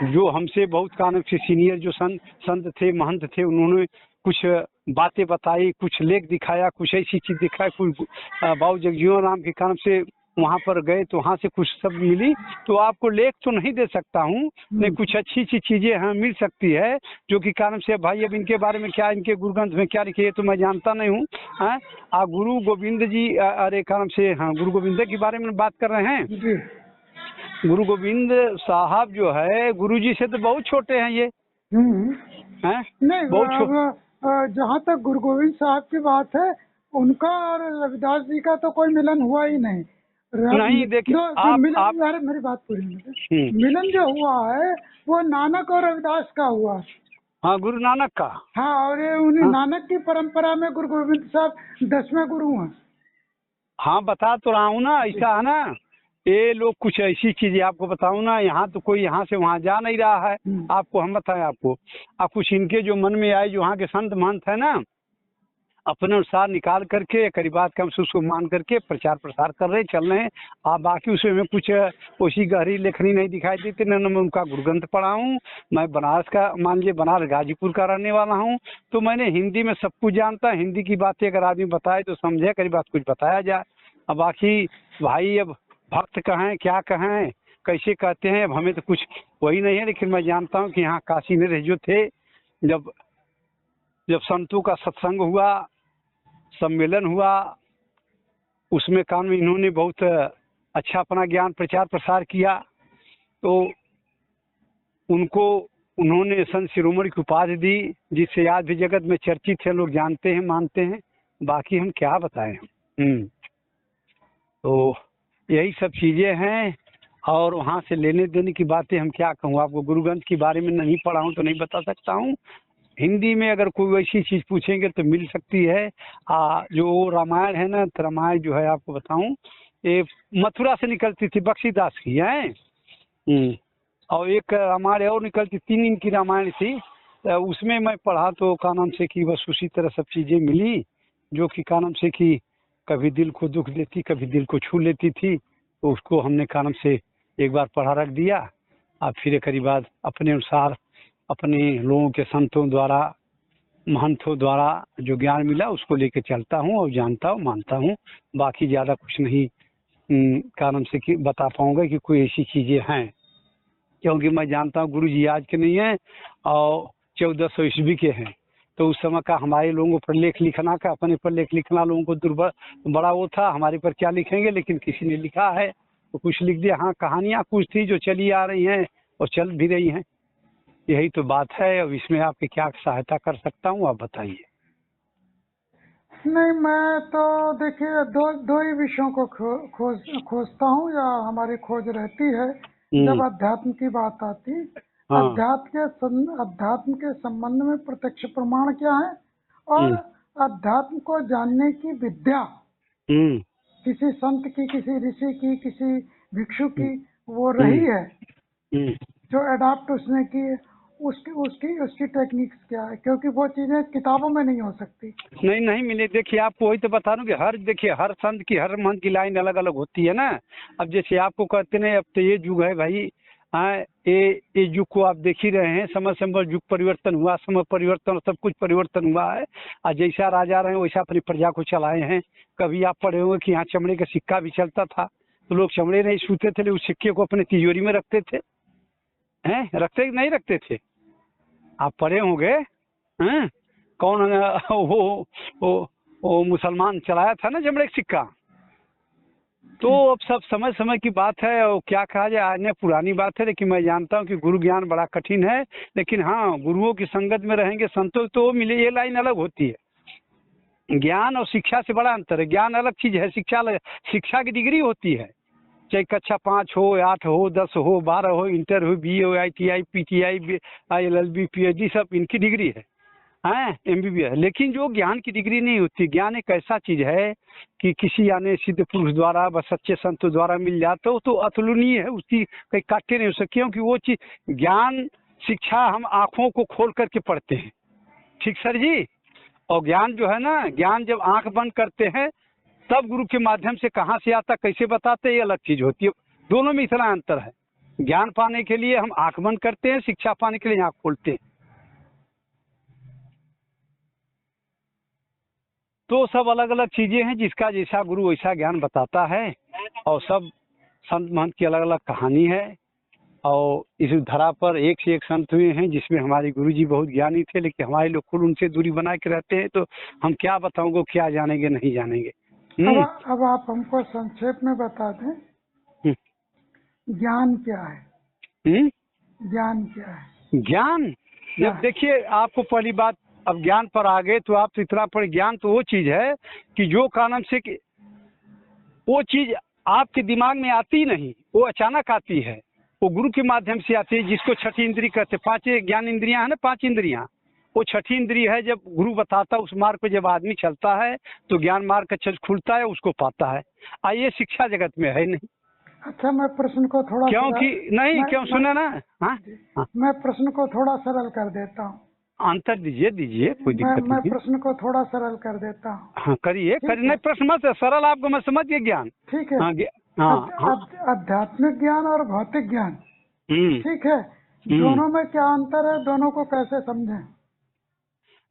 जो हमसे बहुत कानून से सीनियर जो संत थे, महंत थे, उन्होंने कुछ बातें बताई, कुछ लेख दिखाया, कुछ ऐसी चीज दिखाई, कुछ बाबू जगजीवन राम के कारण से वहाँ पर गए तो वहाँ से कुछ सब मिली। तो आपको लेख तो नहीं दे सकता हूँ, नहीं कुछ अच्छी चीजें हाँ मिल सकती है, जो कि कारण से भाई अब इनके बारे में क्या, इनके गुरु ग्रंथ में क्या लिखे तो मैं जानता नहीं हूँ। गुरु गोविंद जी, अरे कारण से, हाँ गुरु गोविंद के बारे में बात कर रहे हैं। गुरु गोविंद साहब जो है, गुरु जी से तो बहुत छोटे हैं ये, हैं? नहीं, बहुत जहाँ तक गुरु गोविंद साहब की बात है, उनका और रविदास जी का तो कोई मिलन हुआ ही नहीं। नहीं देखिए यार मेरी बात पूरी, मिलन जो हुआ है वो नानक और रविदास का हुआ। हाँ, गुरु नानक का। हाँ, और ये उन्हीं नानक की परंपरा में गुरु गोविंद साहब 10वें गुरु हैं। हाँ, बता तो रहा हूँ ना, ऐसा है ना, ये लोग कुछ ऐसी चीजें आपको बताऊं ना, यहाँ तो कोई यहाँ से वहाँ जा नहीं रहा है। आपको हम बताएं, आपको कुछ इनके जो मन में आए, जो वहाँ के संत महंत है ना, अपने अनुसार निकाल करके करीबात कम से उसको मान करके प्रचार प्रसार कर रहे, चल रहे हैं। बाकी उसमें कुछ वैसी गहरी लेखनी नहीं दिखाई देती। न मैं उनका गुरु ग्रंथ पढ़ा हूँ। मैं बनारस का, मान लीजिए बनारस गाजीपुर का रहने वाला हूँ, तो मैंने हिंदी में सब कुछ जानता। हिंदी की बातें अगर आदमी बताए तो समझे, करीबात कुछ बताया जाए। अब बाकी भाई अब भक्त कहें क्या कहें, कैसे कहते हैं, अब हमें तो कुछ वही नहीं है। लेकिन मैं जानता हूँ कि यहाँ काशी में जो थे, जब संतों का सत्संग हुआ, सम्मेलन हुआ, उसमें काम में इन्होंने बहुत अच्छा अपना ज्ञान प्रचार प्रसार किया। तो उन्होंने संत शिरोमणि की उपाधि दी, जिससे आज भी जगत में चर्चित है, लोग जानते हैं, मानते हैं। बाकी हम क्या बताएं। तो यही सब चीजें हैं। और वहाँ से लेने देने की बातें हम क्या कहूँ आपको, गुरु ग्रंथ के बारे में नहीं पढ़ा हूँ तो नहीं बता सकता हूँ। हिंदी में अगर कोई वैसी चीज पूछेंगे तो मिल सकती है। जो रामायण है ना, तो रामायण जो है आपको बताऊं, ये मथुरा से निकलती थी, बक्सीदास की है। और एक रामायण और निकलती, 3 इनकी रामायण थी। उसमें मैं पढ़ा तो का नाम से कि बस उसी तरह सब चीजें मिली, जो कि का नाम से कि कभी दिल को दुख देती, कभी दिल को छू लेती थी। तो उसको हमने का नाम से एक बार पढ़ा रख दिया। अब फिर एक बाद अपने अनुसार अपने लोगों के संतों द्वारा, महंतों द्वारा जो ज्ञान मिला उसको लेके चलता हूँ और जानता हूँ, मानता हूँ। बाकी ज़्यादा कुछ नहीं कारण से कि बता पाऊंगा कि कोई ऐसी चीज़ें हैं, क्योंकि मैं जानता हूँ गुरु जी आज के नहीं हैं और 1400 ईस्वी के हैं। तो उस समय का हमारे लोगों पर लेख लिखना का, अपने पर लेख लिखना लोगों को बड़ा वो था, हमारे पर क्या लिखेंगे, लेकिन किसी ने लिखा है तो कुछ लिख दिया। हाँ, कहानियाँ कुछ थी जो चली आ रही हैं और चल भी रही हैं, यही तो बात है। अब इसमें आपकी क्या सहायता कर सकता हूँ, आप बताइए। नहीं, मैं तो देखिए दो ही विषयों को खोजता हूँ, या हमारी खोज रहती है जब अध्यात्म की बात आती। हाँ। अध्यात्म के संबंध में प्रत्यक्ष प्रमाण क्या है, और अध्यात्म को जानने की विद्या किसी संत की, किसी ऋषि की, किसी भिक्षु की वो रही है जो अडॉप्ट उसने की, उसकी टेक्निक्स क्या है, क्योंकि वो चीजें किताबों में नहीं हो सकती। नहीं मिले। देखिए आपको वही तो बता रहा हूँ कि देखिए हर संत की, हर मंत्र की लाइन अलग अलग होती है ना। अब जैसे आपको कहते हैं अब तो ये युग है भाई, ये युग को आप देख ही रहे हैं, समय समय युग परिवर्तन हुआ, समय परिवर्तन, सब कुछ परिवर्तन हुआ है। और जैसा राजा रहे वैसा अपनी प्रजा को चलाए हैं। कभी आप पढ़े होंगे कि यहाँ चमड़े का सिक्का भी चलता था, तो लोग चमड़े नहीं छूते थे, उस सिक्के को अपने तिजोरी में रखते थे। रखते नहीं रखते थे, आप पढ़े होंगे। कौन वो मुसलमान चलाया था ना चमड़े का सिक्का। तो अब सब समय समय की बात है, और क्या कहा जाए, आज पुरानी बात है, लेकिन मैं जानता हूँ कि गुरु ज्ञान बड़ा कठिन है। लेकिन हाँ, गुरुओं की संगत में रहेंगे, संतों तो मिले, ये लाइन अलग होती है। ज्ञान और शिक्षा से बड़ा अंतर है। ज्ञान अलग चीज है, शिक्षा की डिग्री होती है, चाहे कक्षा 5 हो, 8 हो, 10 हो, 12 हो, इंटर हो, BA हो, ITI, PTI, LLB, PhD, सब इनकी डिग्री है, MBBS। लेकिन जो ज्ञान की डिग्री नहीं होती, ज्ञान एक ऐसा चीज है कि किसी आने सिद्ध पुरुष द्वारा, बस सच्चे संतों द्वारा मिल जाता हो तो अतुलनीय है, उसकी कहीं काटे नहीं हो सकती, क्योंकि वो चीज ज्ञान शिक्षा हम आंखों को खोल करके पढ़ते हैं, ठीक सर जी। और ज्ञान जो है ना, ज्ञान जब आंख बंद करते हैं तब गुरु के माध्यम से कहाँ से आता, कैसे बताते, ये अलग चीज होती है। दोनों में इतना अंतर है। ज्ञान पाने के लिए हम आंख बंद करते हैं, शिक्षा पाने के लिए आंख खोलते हैं। तो सब अलग अलग चीजें हैं, जिसका जैसा गुरु वैसा ज्ञान बताता है। और सब संत महंत की अलग अलग कहानी है। और इस धरा पर एक से एक संत हुए हैं, जिसमें हमारे गुरु जी बहुत ज्ञानी थे, लेकिन हमारे लोग खुद उनसे दूरी बना के रहते हैं। तो हम क्या बताऊंगे, क्या जानेंगे, नहीं जानेंगे। अब आप हमको संक्षेप में बता दें, ज्ञान क्या है? ज्ञान क्या है? ज्ञान, जब देखिए आपको पहली बात, अब ज्ञान पर आ गए तो आप तो इतना पढ़े। ज्ञान तो वो चीज है कि जो कारण से कि वो चीज आपके दिमाग में आती नहीं, वो अचानक आती है, वो गुरु के माध्यम से आती है, जिसको छठी इंद्री कहते हैं। 5 ज्ञान इंद्रियां है ना, 5 इंद्रियां, वो छठी इंद्री है। जब गुरु बताता है, उस मार्ग पे जब आदमी चलता है तो ज्ञान मार्ग का छल खुलता है, उसको पाता है। ये शिक्षा जगत में है नहीं। अच्छा, मैं प्रश्न को थोड़ा क्यों सुना ना। हाँ, मैं प्रश्न को थोड़ा सरल कर देता हूँ। आंसर दीजिए, कोई दिक्कत नहीं। मैं प्रश्न को थोड़ा सरल कर देता हूँ। हाँ, करिए। नहीं, प्रश्न मत, सरल आपको मैं समझ गया। ज्ञान ठीक है। आध्यात्मिक ज्ञान और भौतिक ज्ञान, ठीक है, दोनों में क्या अंतर है, दोनों को कैसे समझें?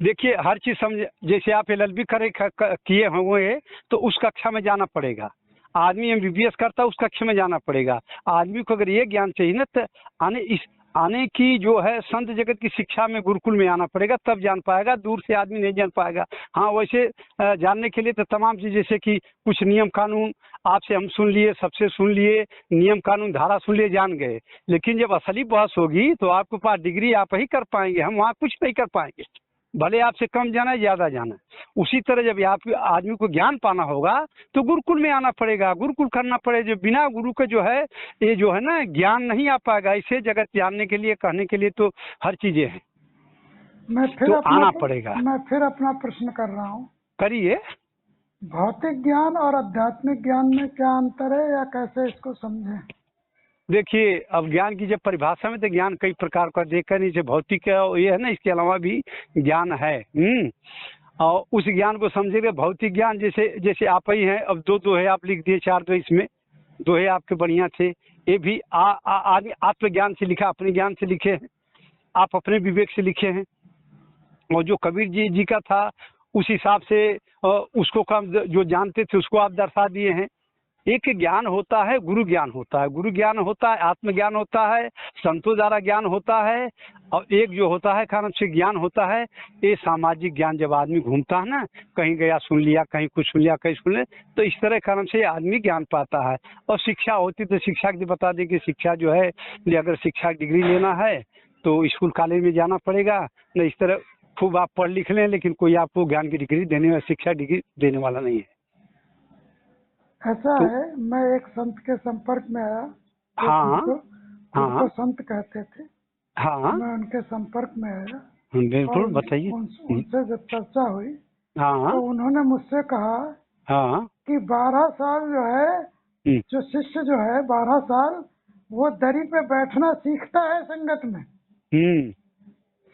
देखिए हर चीज समझ, जैसे आप LLB किए हुए तो उस कक्षा में जाना पड़ेगा। आदमी MBBS करता है, उस कक्षा में जाना पड़ेगा। आदमी को अगर ये ज्ञान चाहिए ना, तो आने की जो है संत जगत की शिक्षा में, गुरुकुल में आना पड़ेगा, तब जान पाएगा। दूर से आदमी नहीं जान पाएगा। हाँ, वैसे जानने के लिए तो तमाम चीज, जैसे कि कुछ नियम कानून आपसे हम सुन लिए, सबसे सुन लिए, नियम कानून धारा सुन लिए, जान गए। लेकिन जब असली बहस होगी तो आपके पास डिग्री आप ही कर पाएंगे, हम वहाँ कुछ नहीं कर पाएंगे, भले आपसे कम जाना है, ज्यादा जाना है। उसी तरह जब आप आदमी को ज्ञान पाना होगा तो गुरुकुल में आना पड़ेगा, गुरुकुल करना पड़ेगा। जो बिना गुरु के जो है, ये जो है ना, ज्ञान नहीं आ पाएगा। इसे जगत जानने के लिए, कहने के लिए तो हर चीजें हैं, तो आना पड़ेगा। मैं फिर अपना प्रश्न कर रहा हूँ। करिए। भौतिक ज्ञान और आध्यात्मिक ज्ञान में क्या अंतर है, या कैसे इसको समझें? देखिए, अब ज्ञान की जब परिभाषा में, तो ज्ञान कई प्रकार का देखकर, नीचे भौतिक ये है ना, इसके अलावा भी ज्ञान है। और उस ज्ञान को समझेंगे। भौतिक ज्ञान जैसे आप ही हैं, अब 2 है आप लिख दिए, 4 तो इसमें 2 है आपके बढ़िया थे। ये भी आदमी आत्मज्ञान से लिखा, अपने ज्ञान से लिखे हैं, आप अपने विवेक से लिखे हैं। और जो कबीर जी का था, उस हिसाब से उसको कम जो जानते थे उसको आप दर्शा दिए हैं। एक ज्ञान होता है, गुरु ज्ञान होता है, गुरु ज्ञान होता है, आत्मज्ञान होता है, संतों द्वारा ज्ञान होता है, और एक जो होता है कारण से ज्ञान होता है ये सामाजिक ज्ञान। जब आदमी घूमता है ना, कहीं गया सुन लिया, कहीं कुछ सुन लिया, कहीं सुन लिया, तो इस तरह कारण से आदमी ज्ञान पाता है। और शिक्षा होती तो शिक्षा की बता दें कि शिक्षा जो है, अगर शिक्षा डिग्री लेना है तो स्कूल कॉलेज में जाना पड़ेगा, न इस तरह खूब आप पढ़ लिख लें लेकिन कोई आपको ज्ञान की डिग्री देने वाला, शिक्षा डिग्री देने वाला नहीं है। ऐसा तो है, मैं एक संत के संपर्क में आया। हाँ उनको संत कहते थे। हाँ मैं उनके संपर्क में आया बिल्कुल, और बताइए। उनसे जब चर्चा हुई हाँ तो उन्होंने मुझसे कहा हाँ कि 12 साल जो है, जो शिष्य जो है 12 साल वो दरी पे बैठना सीखता है संगत में।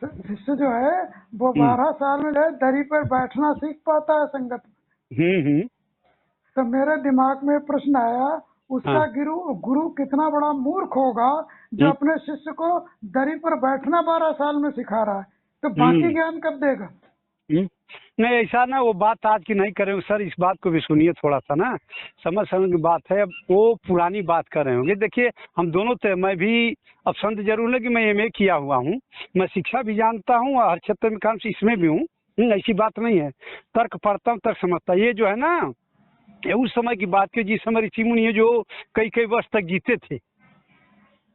शिष्य जो है वो 12 साल में जो है दरी पर बैठना सीख पाता है संगत में। तो मेरे दिमाग में प्रश्न आया, उसका गुरु कितना बड़ा मूर्ख होगा जो अपने शिष्य को दरी पर बैठना 12 साल में सिखा रहा है, तो बाकी ज्ञान कब देगा? नहीं ऐसा ना, वो बात आज की नहीं करेंगे सर, इस बात को भी सुनिए थोड़ा सा ना, समझ की बात है। अब वो पुरानी बात कर रहे होंगे। देखिए हम दोनों थे, मैं भी अब संत जरूर है कि मैं एमए किया हुआ हूँ, मैं शिक्षा भी जानता हूँ और हर क्षेत्र में काम से इसमें भी हूँ, ऐसी बात नहीं है। तर्क पढ़ता हूँ, तर्क समझता। ये जो है ना, ये उस समय की बात की जिस समय ऋषि मुनि जो कई कई वर्ष तक जीते थे।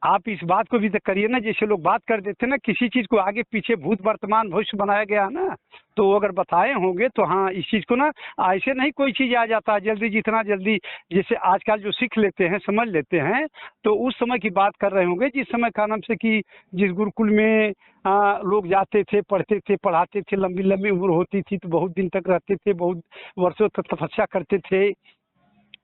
आप इस बात को भी तो करिए ना, जैसे लोग बात कर देते ना, किसी चीज को आगे पीछे भूत वर्तमान भविष्य बनाया गया ना, तो अगर बताए होंगे तो हाँ, इस चीज को ना ऐसे नहीं कोई चीज आ जाता है जल्दी, जितना जल्दी जैसे आजकल जो सीख लेते हैं समझ लेते हैं, तो उस समय की बात कर रहे होंगे जिस समय का नाम से कि जिस गुरुकुल में लोग जाते थे, पढ़ते थे, पढ़ाते थे, लंबी लंबी उम्र होती थी, तो बहुत दिन तक रहते थे, बहुत वर्षों तक तपस्या करते थे।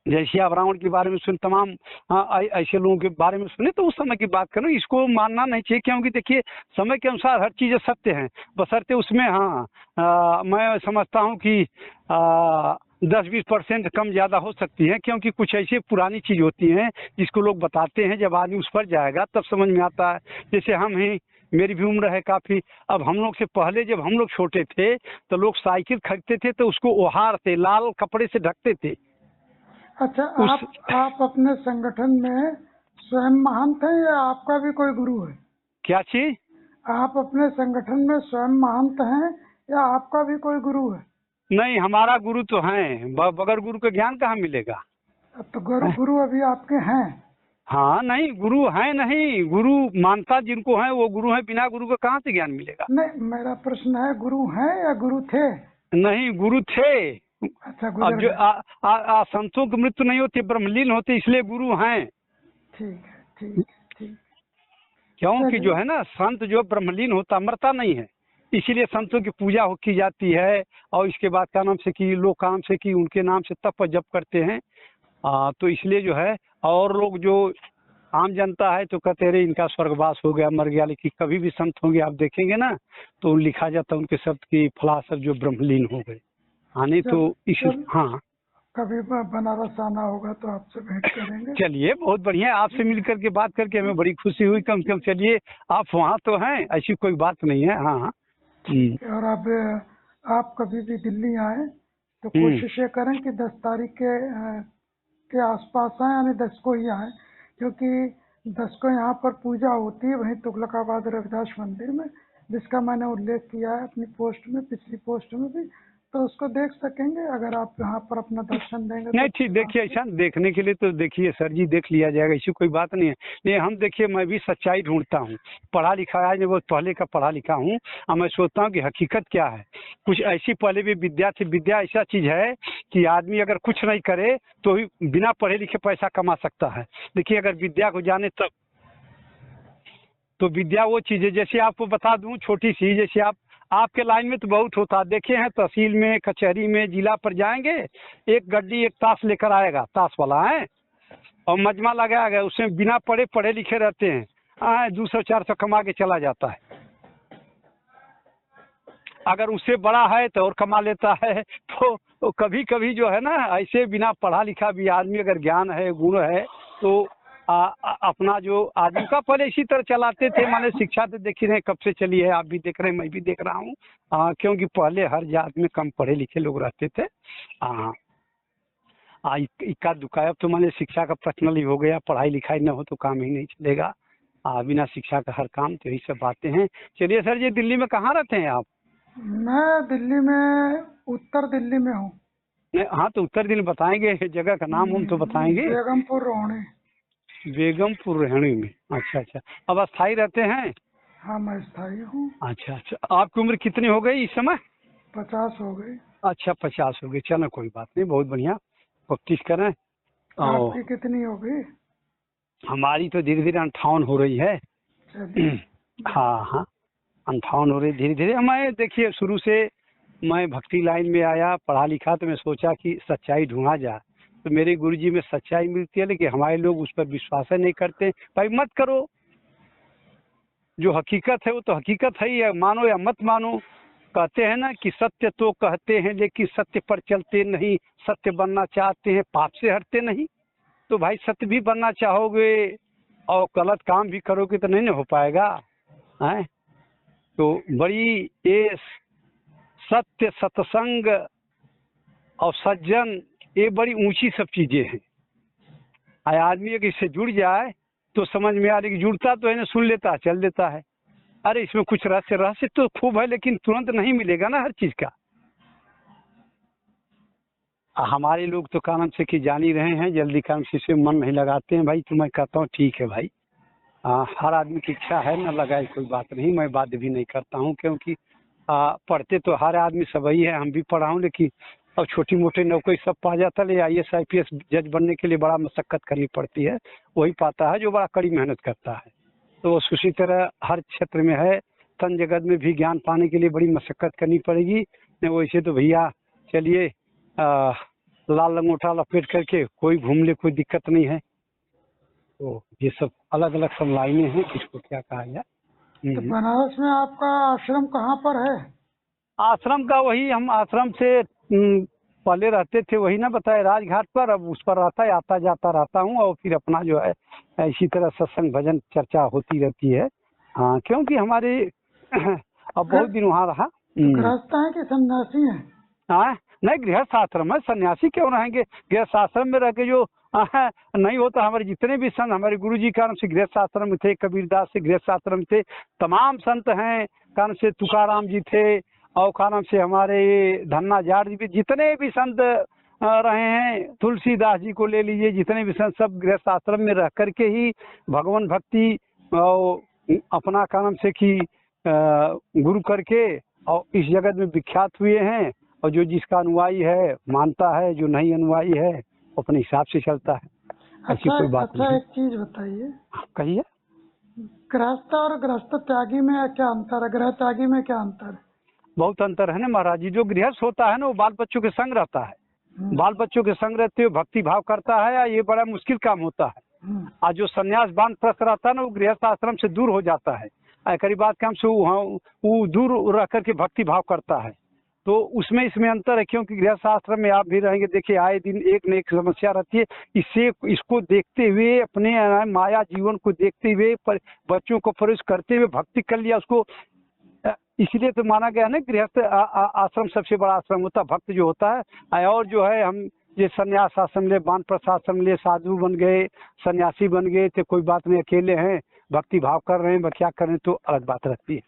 जैसे आप रावण के बारे में सुन, तमाम ऐसे लोगों के बारे में सुने, तो उस समय की बात करो। इसको मानना नहीं चाहिए, क्योंकि देखिए समय के अनुसार हर चीज़ें सत्य हैं, बशर्ते उसमें मैं समझता हूँ कि 10-20% कम ज़्यादा हो सकती है, क्योंकि कुछ ऐसी पुरानी चीज़ होती हैं जिसको लोग बताते हैं, जब आदमी उस पर जाएगा तब समझ में आता है। जैसे हम ही, मेरी भी उम्र है काफ़ी, अब हम लोग से पहले जब हम लोग छोटे थे तो लोग साइकिल खरीदते थे तो उसको ओहारते, लाल कपड़े से ढकते थे। अच्छा, आप अपने संगठन में स्वयं महंत हैं या आपका भी कोई गुरु है? क्या चीज? आप अपने संगठन में स्वयं महंत हैं या आपका भी कोई गुरु है? नहीं, हमारा गुरु तो है, बगैर गुरु का ज्ञान कहाँ मिलेगा? तो गुरु अभी आपके हैं? हाँ, नहीं गुरु है, नहीं गुरु मानता जिनको है वो गुरु है, बिना गुरु का कहाँ से ज्ञान मिलेगा? नहीं, मेरा प्रश्न है गुरु हैं या गुरु थे? नहीं, गुरु थे। अच्छा, अब जो संतों की मृत्यु नहीं होती, ब्रह्मलीन होती, इसलिए गुरु हैं। ठीक है, ठीक ठीक। क्योंकि जो है ना, संत जो ब्रह्मलीन होता, मरता नहीं है, इसीलिए संतों की पूजा की जाती है। और इसके बाद का नाम से कि लोग काम से कि उनके नाम से तप जप करते हैं। तो इसलिए जो है, और लोग जो आम जनता है तो कहते रहे इनका स्वर्गवास हो गया, मर गया, लेकिन कभी भी संत होंगे आप देखेंगे ना तो लिखा जाता है उनके शब्द की फला सब जो ब्रह्मलीन हो गए। नहीं तो इस हाँ, कभी बनारस आना होगा तो आपसे भेंट करेंगे। चलिए, बहुत बढ़िया, आपसे मिलकर के बात करके हमें बड़ी खुशी हुई। कम से कम चलिए, आप वहाँ तो हैं, ऐसी कोई बात नहीं है। हाँ, और अब आप कभी भी दिल्ली आए तो कोशिश ये करें कि 10 तारीख के आसपास आए, यानी 10 को ही आए, क्योंकि 10 को यहाँ पर पूजा होती है वहीं तुगलकाबाद रविदास मंदिर में, जिसका मैंने उल्लेख किया है अपनी पोस्ट में, पिछली पोस्ट में भी, तो उसको देख सकेंगे अगर आप यहाँ पर अपना दर्शन देंगे। नहीं ठीक, देखिए ऐसा देखने के लिए तो देखिए सर जी, देख लिया जाएगा, ऐसी कोई बात नहीं है। नहीं, हम देखिए, मैं भी सच्चाई ढूंढता हूँ, पढ़ा लिखा आज मैं बहुत पहले का पढ़ा लिखा हूँ, और मैं सोचता हूँ कि हकीकत क्या है। कुछ ऐसी पहले भी विद्या थी, विद्या ऐसा चीज है कि आदमी अगर कुछ नहीं करे तो भी बिना पढ़े लिखे पैसा कमा सकता है। देखिए, अगर विद्या को जाने तब तो विद्या वो चीज है। जैसे आपको बता दूं छोटी सी, जैसे आपके लाइन में तो बहुत होता, देखे हैं तहसील में, कचहरी में, जिला पर जाएंगे, एक गड्डी एक ताश लेकर आएगा, ताश वाला है, और मजमा लगाएगा, उसमें बिना पढ़े लिखे रहते हैं, 200-400 कमा के चला जाता है। अगर उससे बड़ा है तो और कमा लेता है। तो कभी कभी जो है ना, ऐसे बिना पढ़ा लिखा भी आदमी अगर ज्ञान है, गुण है, तो अपना जो आदमी का पहले इसी तरह चलाते थे। माने शिक्षा तो देख ही रहे कब से चली है, आप भी देख रहे हैं, मैं भी देख रहा हूँ, क्योंकि पहले हर जात में कम पढ़े लिखे लोग रहते थे। इक्का दुक्का। अब तो मैंने शिक्षा का पर्सनल ही हो गया, पढ़ाई लिखाई न हो तो काम ही नहीं चलेगा। बिना शिक्षा का हर काम, तो यही सब बातें हैं। चलिए सर जी, दिल्ली में कहाँ रहते हैं आप? मैं दिल्ली में, उत्तर दिल्ली में हूँ। हाँ, तो उत्तर दिल्ली बताएंगे, जगह का नाम हम तो बताएंगे। बेगमपुर रोहणी। बेगमपुर रोहणी में। अच्छा अच्छा, अब अस्थाई रहते हैं? हाँ, मैं स्थायी हूँ। अच्छा अच्छा, आपकी उम्र कितनी हो गई इस समय? 50 हो गई। अच्छा, 50 हो गई। चलो कोई बात नहीं, बहुत बढ़िया, प्रैक्टिस करें। और आपकी कितनी हो गई? हमारी तो धीरे धीरे 58 हो रही है। चलिए। हाँ हाँ, 58 हो रही धीरे धीरे। मैं देखिए, शुरू से मैं भक्ति लाइन में आया, पढ़ा लिखा, तो मैं सोचा कि सच्चाई ढूंढा जाए। तो मेरे गुरुजी में सच्चाई मिलती है, लेकिन हमारे लोग उस पर विश्वास नहीं करते। भाई मत करो, जो हकीकत है वो तो हकीकत है ही है, मानो या मत मानो। कहते हैं ना कि सत्य तो कहते हैं लेकिन सत्य पर चलते नहीं, सत्य बनना चाहते हैं पाप से हटते नहीं। तो भाई सत्य भी बनना चाहोगे और गलत काम भी करोगे तो नहीं ना हो पाएगा, है? तो बड़ी ये सत्य, सत्संग और सज्जन, ये बड़ी ऊंची सब चीजें हैं। आदमी अगर इससे जुड़ जाए तो समझ में आ रही कि जुड़ता तो है ना, सुन लेता है, चल देता है। अरे इसमें कुछ रहस्य तो खूब है, लेकिन तुरंत नहीं मिलेगा ना हर चीज का। हमारे लोग तो कारण से कि जान ही रहे हैं, जल्दी काम से इसमें मन नहीं लगाते हैं भाई। तो मैं कहता हूँ ठीक है भाई, हर आदमी की इच्छा है ना लगाए, कोई बात नहीं, मैं बाध्य भी नहीं करता हूँ। क्योंकि पढ़ते तो हर आदमी सब ही है, हम भी पढ़ा हूँ, लेकिन अब छोटी मोटी नौकरी सब पा जाता है। IAS IPS जज बनने के लिए बड़ा मशक्कत करनी पड़ती है, वही पाता है जो बड़ा कड़ी मेहनत करता है। तो उसी तरह हर क्षेत्र में है, तन जगत में भी ज्ञान पाने के लिए बड़ी मशक्कत करनी पड़ेगी। वैसे तो भैया चलिए, लाल लंगोटा लपेट करके कोई घूम ले, कोई दिक्कत नहीं है। तो ये सब अलग अलग सब लाइनें हैं, किसको क्या कहा जाए। तो बनारस में आपका आश्रम कहाँ पर है? आश्रम का वही, हम आश्रम से पहले रहते थे, वही ना बताए, राजघाट पर। अब उस पर रहता है, आता जाता रहता हूँ। और फिर अपना जो है इसी तरह सत्संग भजन चर्चा होती रहती है। हाँ, क्योंकि हमारे अब बहुत दिन वहाँ रहा। गृहस्थ हैं कि सन्यासी हैं? हाँ, नहीं, गृहस्थ आश्रम है, सन्यासी क्यों रहेंगे? गृहस्थ आश्रम में रह के जो नहीं होता। हमारे जितने भी संत, हमारे गुरु जी कारण से गृहस्थ आश्रम में थे, कबीरदास से गृहस्थ आश्रम थे, तमाम संत हैं कारण से, तुकाराम जी थे, और कारण से हमारे धन्ना जाट जी भी, जितने भी संत रहे हैं, तुलसीदास जी को ले लीजिए, जितने भी संत सब गृहस्थ आश्रम में रह करके ही भगवान भक्ति और अपना कारण से कि गुरु करके और इस जगत में विख्यात हुए हैं। और जो जिसका अनुयायी है मानता है, जो नहीं अनुयायी है अपने हिसाब से चलता है। ऐसी कोई बात नहीं। एक चीज बताइए। कहिए। गृहस्थ और गृहस्थ त्यागी में क्या अंतर है? गृह त्यागी में क्या अंतर है? बहुत अंतर है ना महाराज जी। जो गृहस्थ होता है ना, वो बाल बच्चों के संग रहता है, बाल बच्चों के संग रहते हुए भक्ति भाव करता है, ये बड़ा मुश्किल काम होता है। और जो सन्यास बानप्रस्थ रहता है ना, वो गृहस्थ आश्रम से दूर हो जाता है, करीब बात काम से वो दूर रह करके भक्ति भाव करता है। तो उसमें इसमें अंतर है, क्योंकि गृहस्थ आश्रम में आप भी रहेंगे, देखिए आए दिन एक न एक समस्या रहती है। इसको देखते हुए, अपने माया जीवन को देखते हुए, बच्चों को परवरिश करते हुए भक्ति कर लिया उसको। इसलिए तो माना गया ना, गृहस्थ आश्रम सबसे बड़ा आश्रम होता है, भक्त जो होता है। और जो है, हम ये सन्यास आश्रम ले, वानप्रस्थ आश्रम ले, साधु बन गए, सन्यासी बन गए, तो कोई बात नहीं, अकेले हैं, भक्ति भाव कर रहे हैं, क्या कर रहे हैं, तो अलग बात रहती है।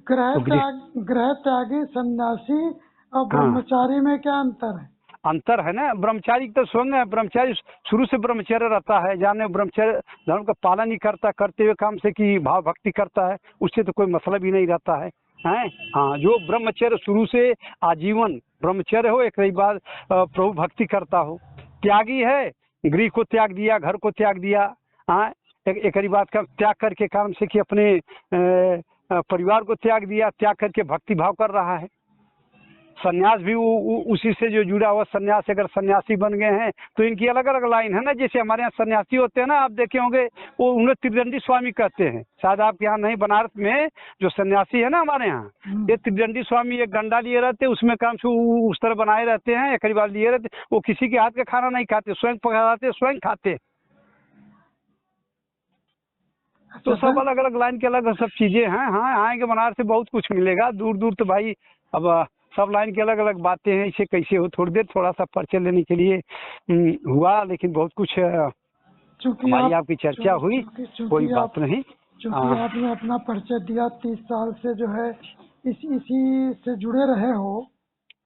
गृह त्यागी, सन्यासी और ब्रह्मचारी में क्या अंतर है? अंतर है ना, ब्रह्मचारी तो स्वयं है, ब्रह्मचारी शुरू से ब्रह्मचर्य रहता है, जाने ब्रह्मचर्य धर्म का पालन ही करता, करते हुए काम से कि भाव भक्ति करता है, उससे तो कोई मतलब ही नहीं रहता है। हाँ, जो ब्रह्मचर्य शुरू से आजीवन ब्रह्मचर्य हो, एक बार प्रभु भक्ति करता हो, त्यागी है, गृह को त्याग दिया, घर को त्याग दिया, हाँ, एक बात का त्याग करके काम से कि अपने परिवार को त्याग दिया, त्याग करके भक्ति भाव कर रहा है। सन्यास भी उसी से जो जुड़ा हुआ सन्यास, अगर सन्यासी बन गए हैं तो इनकी अलग अलग लाइन है ना। जैसे हमारे यहाँ सन्यासी होते हैं ना, आप देखे होंगे, वो उन्हें त्रिदंडी स्वामी कहते हैं, शायद आपके यहाँ नहीं। बनारस में जो सन्यासी है ना हमारे यहाँ, ये त्रिदंडी स्वामी, एक डंडा लिए रहते, उसमें काम से उस तरह बनाए रहते हैं, एक बार लिए रहते, वो किसी के हाथ का खाना नहीं खाते, स्वयं पकाते, स्वयं खाते। तो सब अलग अलग लाइन के अलग सब चीजें हैं। हाँ, आएंगे बनारस से बहुत कुछ मिलेगा, दूर दूर तो भाई अब सब लाइन की अलग अलग बातें हैं, इसे कैसे हो। थोड़ी देर थोड़ा सा परिचय लेने के लिए हुआ, लेकिन बहुत कुछ हमारी आपकी चर्चा हुई, कोई बात नहीं। चूँकि आपने अपना परिचय दिया, 30 साल से जो है इसी से जुड़े रहे हो,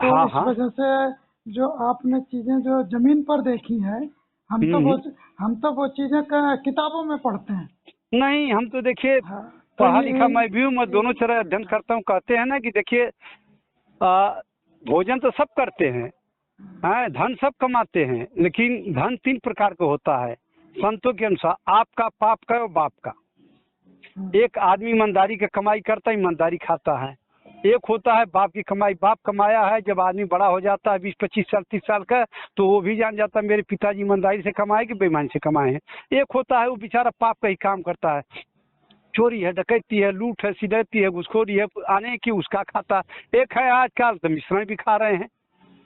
तो हाँ, इस हाँ, वजह से जो आपने चीजें जो जमीन पर देखी हैं, हम तो वो चीजें किताबों में पढ़ते हैं। नहीं, हम तो देखिए हाँ, पढ़ा लिखा मैं भी हूँ, मैं दोनों तरह अध्ययन करता हूँ। कहते हैं ना कि देखिए भोजन तो सब करते हैं, धन सब कमाते हैं, लेकिन धन 3 प्रकार का होता है संतों के अनुसार, आपका, पाप का और बाप का। एक आदमी ईमानदारी की कमाई करता है, ईमानदारी खाता है। एक होता है बाप की कमाई, बाप कमाया है, जब आदमी बड़ा हो जाता है 20-25 साल 30 साल का, तो वो भी जान जाता है मेरे पिताजी ईमानदारी से कमाए कि बेईमानी से कमाए हैं। एक होता है वो बेचारा पाप का ही काम करता है, चोरी है, डकैती है, लूट है, सिडैती है, घुसखोरी है, आने की उसका खाता। एक है आजकल तो मिश्रण भी खा रहे हैं,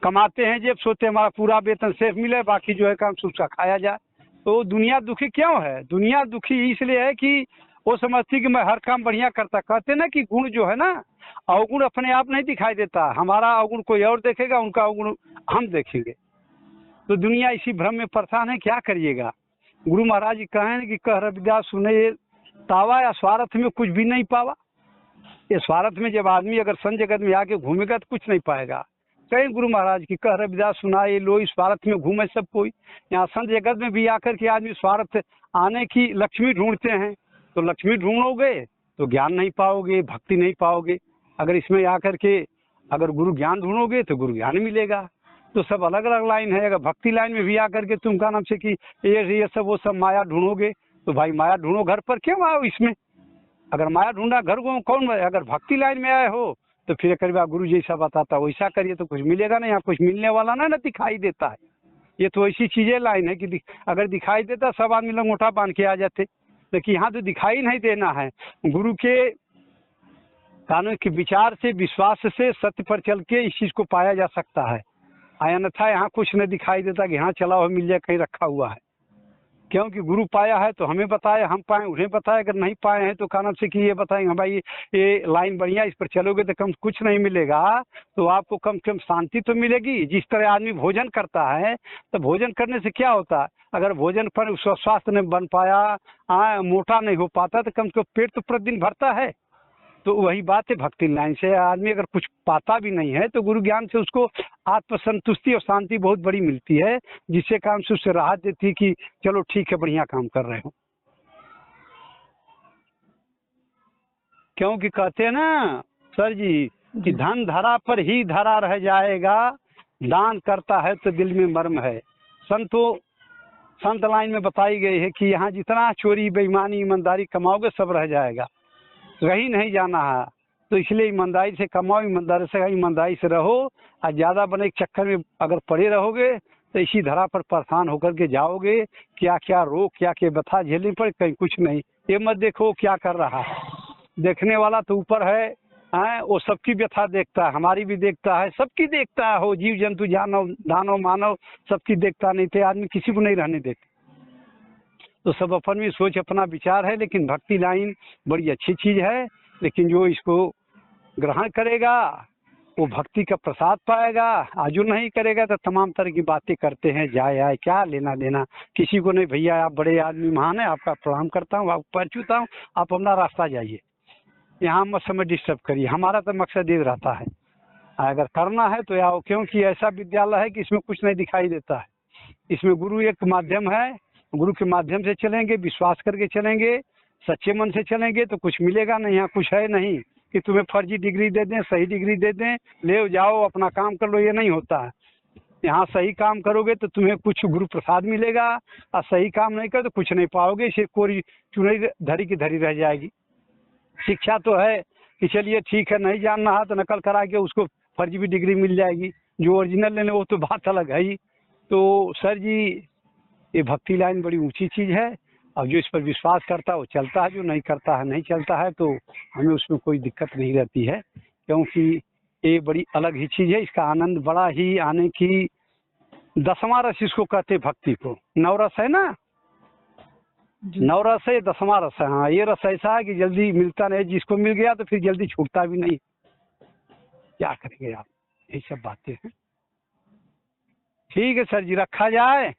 कमाते हैं जेब, सोते हमारा पूरा वेतन सेफ मिले, बाकी जो है काम उसका खाया जाए। तो दुनिया दुखी क्यों है? दुनिया दुखी इसलिए है कि वो समझती कि मैं हर काम बढ़िया करता। कहते ना कि गुण जो है ना, अवगुण अपने आप नहीं दिखाई देता, हमारा अवगुण कोई और देखेगा, उनका अवगुण हम देखेंगे। तो दुनिया इसी भ्रम में परेशान है, क्या करिएगा। गुरु महाराज जी कहें कि कह रविदास सुने तावा, या स्वार्थ में कुछ भी नहीं पावा। ये स्वार्थ में जब आदमी अगर संत जगत में आके घूमेगा तो कुछ नहीं पाएगा। कहीं गुरु महाराज की कह रविदास सुनाए लो, इस स्वार्थ में घूमे सब कोई। यहाँ संत जगत में भी आकर के आदमी स्वार्थ आने की लक्ष्मी ढूंढते हैं, तो लक्ष्मी ढूंढोगे तो ज्ञान नहीं पाओगे, भक्ति नहीं पाओगे। अगर इसमें आकर के अगर गुरु ज्ञान ढूंढोगे तो गुरु ज्ञान मिलेगा। तो सब अलग अलग लाइन है। अगर भक्ति लाइन में भी आकर के तुम का नाम से कि ये सब वो सब माया ढूंढोगे, तो भाई माया ढूंढो, घर पर क्यों आओ इसमें। अगर माया ढूंढा घर को कौन, अगर भक्ति लाइन में आए हो तो फिर करीब गुरु जैसा बताता वैसा करिए, तो कुछ मिलेगा नहीं। यहाँ कुछ मिलने वाला ना दिखाई देता है। ये तो ऐसी चीजें लाइन है कि अगर दिखाई देता सब आदमी लंगोटा बांध के आ जाते, लेकिन यहाँ तो दिखाई नहीं देना है। गुरु के कानून के विचार से, विश्वास से, सत्य पर चल के इस चीज को पाया जा सकता है। अन्यथा यहाँ कुछ नहीं दिखाई देता कि यहाँ चला हुआ मिल जाए, कहीं रखा हुआ है। क्योंकि गुरु पाया है तो हमें बताया, हम पाए उन्हें बताया। अगर नहीं पाए हैं तो कानून से कि ये बताएंगे भाई ये लाइन बढ़िया, इस पर चलोगे तो कम कुछ नहीं मिलेगा, तो आपको कम से कम शांति तो मिलेगी। जिस तरह आदमी भोजन करता है तो भोजन करने से क्या होता है, अगर भोजन पर स्वास्थ्य नहीं बन पाया, मोटा नहीं हो पाता, तो कम से कम पेट तो प्रतिदिन भरता है। तो वही बात है, भक्ति लाइन से आदमी अगर कुछ पाता भी नहीं है तो गुरु ज्ञान से उसको आत्मसंतुष्टि और शांति बहुत बड़ी मिलती है, जिससे काम से उससे राहत देती है कि चलो ठीक है, बढ़िया काम कर रहे हो। क्योंकि कहते हैं ना सर जी कि धन धरा पर ही धरा रह जाएगा, दान करता है तो दिल में मर्म है। संत लाइन में बताई गई है कि यहाँ जितना चोरी, बेईमानी, ईमानदारी कमाओगे सब रह जाएगा, रही नहीं जाना है। तो इसलिए ईमानदारी से कमाओ, ईमानदारी से रहो। और ज्यादा बने के चक्कर में अगर पड़े रहोगे तो इसी धरा पर परेशान होकर के जाओगे। क्या क्या रोग, क्या क्या व्यथा झेलनी पड़े, कहीं कुछ नहीं। ये मत देखो क्या कर रहा है, देखने वाला तो ऊपर है, वो सबकी व्यथा देखता है, हमारी भी देखता है, सबकी देखता है। हो जीव जंतु, जानव, दानव, मानव, सबकी देखता। नहीं थे आदमी किसी को नहीं रहने देते। तो सब अपन में सोच, अपना विचार है। लेकिन भक्ति लाइन बड़ी अच्छी चीज है, लेकिन जो इसको ग्रहण करेगा वो भक्ति का प्रसाद पाएगा। जो नहीं करेगा तो तमाम तरह की बातें करते हैं, जाए आए, क्या लेना देना किसी को नहीं। भैया आप बड़े आदमी महान है, आपका प्रणाम करता हूँ, आपको पैर छूता हूँ, आप अपना रास्ता जाइए, यहाँ मत समय डिस्टर्ब करिए। हमारा तो मकसद ये रहता है, अगर करना है तो आओ। क्योंकि ऐसा विद्यालय है कि इसमें कुछ नहीं दिखाई देता है। इसमें गुरु एक माध्यम है, गुरु के माध्यम से चलेंगे, विश्वास करके चलेंगे, सच्चे मन से चलेंगे तो कुछ मिलेगा नहीं। यहाँ कुछ है नहीं कि तुम्हें फर्जी डिग्री दे दें, सही डिग्री दे दें, ले जाओ अपना काम कर लो, ये नहीं होता है। यहाँ सही काम करोगे तो तुम्हें कुछ गुरु प्रसाद मिलेगा, और सही काम नहीं कर तो कुछ नहीं पाओगे। इसे कोरी चुनरी धरी की धरी रह जाएगी। शिक्षा तो है कि चलिए ठीक है, नहीं जानना है तो नकल करा के उसको फर्जी भी डिग्री मिल जाएगी, जो ओरिजिनल लेने वो तो बात अलग है ही। तो सर जी ये भक्ति लाइन बड़ी ऊंची चीज है, और जो इस पर विश्वास करता है वो चलता है, जो नहीं करता है नहीं चलता है। तो हमें उसमें कोई दिक्कत नहीं रहती है, क्योंकि ये बड़ी अलग ही चीज है। इसका आनंद बड़ा ही आने की 10वां रस इसको कहते भक्ति को। नवरस है ना, नवरस है, 10वां रस है। हाँ, ये रस ऐसा है कि जल्दी मिलता नहीं, जिसको मिल गया तो फिर जल्दी छूटता भी नहीं। क्या करेंगे आप। यही सब बातें हैं। ठीक है सर जी, रखा जाए।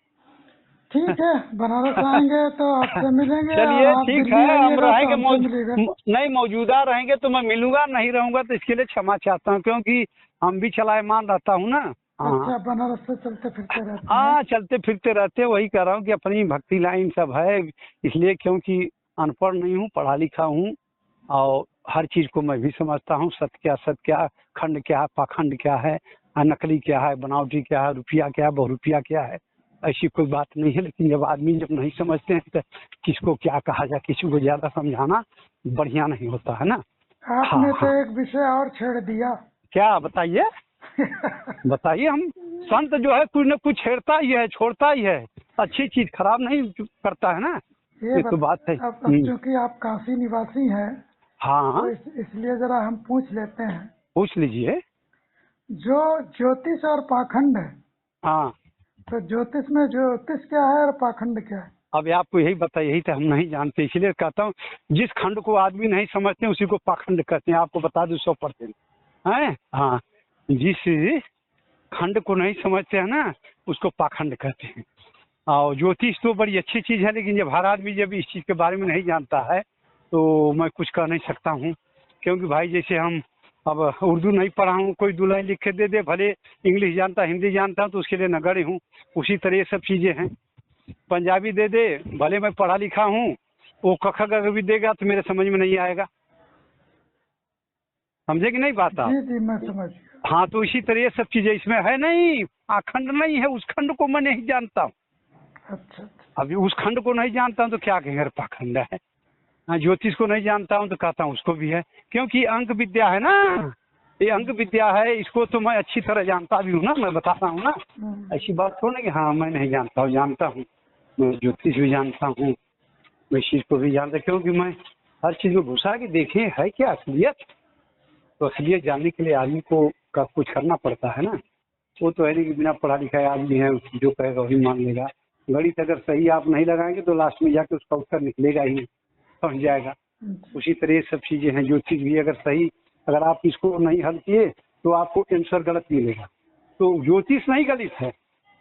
ठीक है, बनारस आएंगे तो आपसे मिलेंगे, और चलिए आप ठीक दिल्ली है, हम आइएगा तो रहेंगे हमसे मिलेगा। नहीं मौजूदा रहेंगे तो मैं मिलूंगा, नहीं रहूंगा तो इसके लिए क्षमा चाहता हूँ, क्योंकि हम भी चलायमान रहता हूँ ना। हाँ अच्छा, बनारस से चलते फिरते रहते हैं। हाँ, चलते फिरते रहते, वही कह रहा हूँ कि अपनी भक्ति लाइन सब है, इसलिए क्योंकि अनपढ़ नहीं हूँ, पढ़ा लिखा हूँ, और हर चीज को मैं भी समझता हूँ, सत्य क्या, खंड क्या है, पाखंड क्या है, नकली क्या है, बनावटी क्या है, रुपया क्या है, बहुरुपया क्या है, ऐसी कोई बात नहीं है। लेकिन जब आदमी जब नहीं समझते हैं तो किसको क्या कहा जाए, किसी को ज्यादा समझाना बढ़िया नहीं होता है ना। हाँ आपने तो हाँ, एक विषय और छेड़ दिया। क्या बताइए, बताइए। हम संत जो है कुछ न कुछ छेड़ता ही है, छोड़ता ही है, अच्छी चीज खराब नहीं करता है ना, ये तो बात है। अब चूंकि आप काशी निवासी हैं, तो हाँ इसलिए जरा हम पूछ लेते हैं, पूछ लीजिए। जो ज्योतिष और पाखंड है, हाँ, तो ज्योतिष में ज्योतिष क्या है और पाखंड क्या है? अब आपको यही बताइए, यही तो हम नहीं जानते, इसलिए कहता हूँ जिस खंड को आदमी नहीं समझते उसी को पाखंड कहते हैं। आपको बता दूं 100% है। हाँ, जिस खंड को नहीं समझते हैं ना उसको पाखंड कहते हैं। और ज्योतिष तो बड़ी अच्छी चीज है, लेकिन जब हर आदमी जब इस चीज के बारे में नहीं जानता है तो मैं कुछ कह नहीं सकता हूँ। क्योंकि भाई जैसे हम अब उर्दू नहीं पढ़ा हूँ, कोई दो लाइन लिख के दे दे, भले इंग्लिश जानता हिंदी जानता हूँ तो उसके लिए नगड़े हूँ। उसी तरह ये सब चीजें हैं। पंजाबी दे दे, भले मैं पढ़ा लिखा हूँ, वो कख अगर भी देगा तो मेरे समझ में नहीं आएगा। समझे कि नहीं बात आप? जी जी, मैं समझ गया। हाँ, तो इसी तरह ये सब चीजें इसमें है नहीं, आखंड नहीं है, उस खंड को मैं नहीं जानता हूँ। अच्छा अच्छा। अभी उस खंड को नहीं जानता हूँ तो क्या कहेंगे पाखंड है। हाँ, ज्योतिष को नहीं जानता हूँ तो कहता हूँ उसको भी है, क्योंकि अंक विद्या है ना, ये अंक विद्या है, इसको तो मैं अच्छी तरह जानता भी हूँ ना, मैं बताता हूँ ना। ऐसी बात थोड़ी कि हाँ मैं नहीं जानता हूँ, जानता हूँ। मैं ज्योतिष भी जानता हूँ, मैं इस चीज को भी जानता, क्योंकि मैं हर चीज में घुसा के देखे है क्या असलियत। तो असलियत जानने के लिए आदमी को का कुछ करना पड़ता है ना। वो तो है नहीं कि बिना पढ़ा लिखा आदमी है जो कहेगा वही मान लेगा। गणित अगर सही आप नहीं लगाएंगे तो लास्ट में जाके उसका उत्तर निकलेगा ही, समझ जाएगा। उसी तरह ये सब चीजें हैं, जो चीज भी अगर सही, अगर आप इसको नहीं हल किए तो आपको आंसर गलत मिलेगा। तो ज्योतिष नहीं गलत है,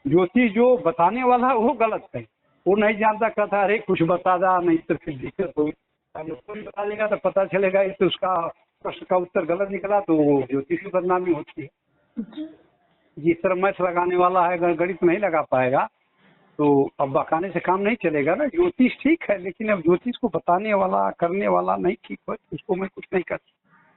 ज्योतिष जो बताने वाला वो गलत है। वो नहीं जानता, कहता अरे कुछ बता दा, नहीं तो फिर दिक्कत होगी। कोई बता देगा तो पता चलेगा ये तो उसका प्रश्न का उत्तर गलत निकला, तो वो ज्योतिष की बदनामी होती है। जिस तरह मैथ लगाने वाला है अगर गणित नहीं लगा पाएगा तो अब बकाने से काम नहीं चलेगा ना। ज्योतिष ठीक है, लेकिन अब ज्योतिष को बताने वाला करने वाला नहीं ठीक है, उसको मैं कुछ नहीं कर।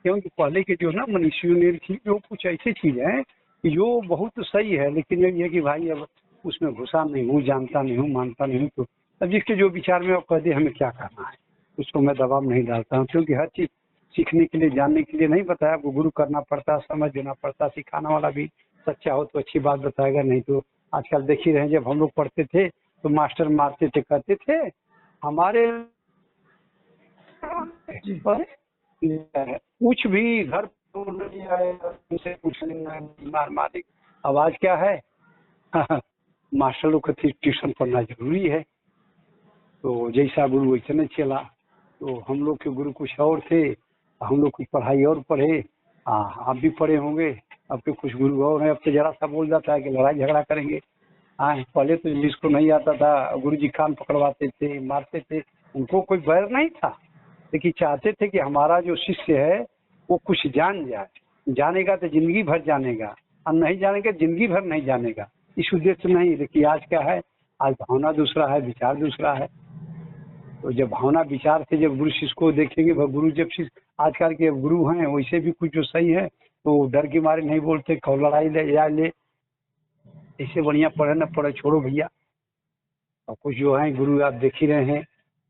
क्योंकि पहले के जो ना मनीषियों थी, जो कुछ ऐसी चीज है जो बहुत सही है, लेकिन ये है कि भाई अब उसमें घुसा नहीं हूँ, जानता नहीं हूँ, मानता नहीं हूँ, तो अब जिसके जो विचार में कह दे हमें क्या करना है, उसको मैं दबाव नहीं डालता हूँ। क्योंकि हर चीज सीखने के लिए, जानने के लिए नहीं बताया, आपको गुरु करना पड़ता, समझ देना पड़ता। सिखाने वाला भी सच्चा हो तो अच्छी बात बताएगा, नहीं तो आजकल देख ही रहे हैं, जब हम लोग पढ़ते थे तो मास्टर मारते थे, कहते थे हमारे कुछ भी घर नहीं आएगा, उनसे पूछ लेना मार मालिक। आवाज क्या है मास्टर लोग कहते ट्यूशन पढ़ना जरूरी है। तो जैसा गुरु वैसे नहीं चला। तो हम लोग के गुरु कुछ और थे, हम लोग कुछ पढ़ाई और पढ़े। आप भी पढ़े होंगे, अब के कुछ गुरु और हैं। अब तो जरा सा बोल जाता है कि लड़ाई झगड़ा करेंगे। हाँ, पहले तो जिसको नहीं आता था गुरु जी कान पकड़वाते थे, मारते थे, उनको कोई बैर नहीं था, लेकिन चाहते थे कि हमारा जो शिष्य है वो कुछ जान जाए। जानेगा तो जिंदगी भर जानेगा, और नहीं जानेगा जिंदगी भर नहीं जानेगा। इस उद्देश्य नहीं, लेकिन आज क्या है, आज भावना दूसरा है, विचार दूसरा है। तो जब भावना विचार से जब गुरु शिष्य को देखेंगे, गुरु जब शिष्य आजकल के गुरु हैं वैसे भी कुछ जो सही है तो डर के मारे नहीं बोलते, कौ लड़ाई ले या ले, इससे बढ़िया पढ़े न पढ़े छोड़ो भैया। और कुछ जो है गुरु आप देख ही रहे हैं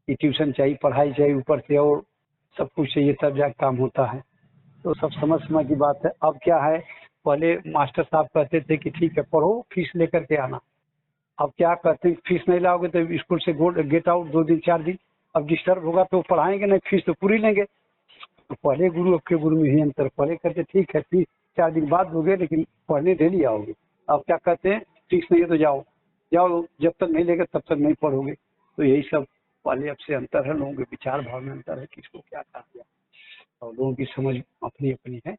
कि ट्यूशन चाहिए, पढ़ाई चाहिए, ऊपर से और सब कुछ चाहिए, तब जाकर काम होता है। तो सब समझ समझ की बात है। अब क्या है, पहले मास्टर साहब कहते थे कि ठीक है पढ़ो, फीस लेकर के आना। अब क्या कहते हैं, फीस नहीं लाओगे तो स्कूल से गेट आउट 2 दिन 4 दिन। अब डिस्टर्ब होगा तो पढ़ाएंगे नहीं, फीस तो पूरी लेंगे। तो पहले गुरु अब के गुरु में ही अंतर। पहले कहते ठीक है फीस 4 दिन बाद दोगे, लेकिन पढ़ने डेली आओगे। अब क्या कहते हैं, फीस नहीं है तो जाओ जाओ, जब तक नहीं लेगा तब तक नहीं पढ़ोगे। तो यही सब पहले अब से अंतर है, लोगों के विचार भाव में अंतर है, किसको क्या कहा गया, और लोगों की समझ अपनी अपनी है।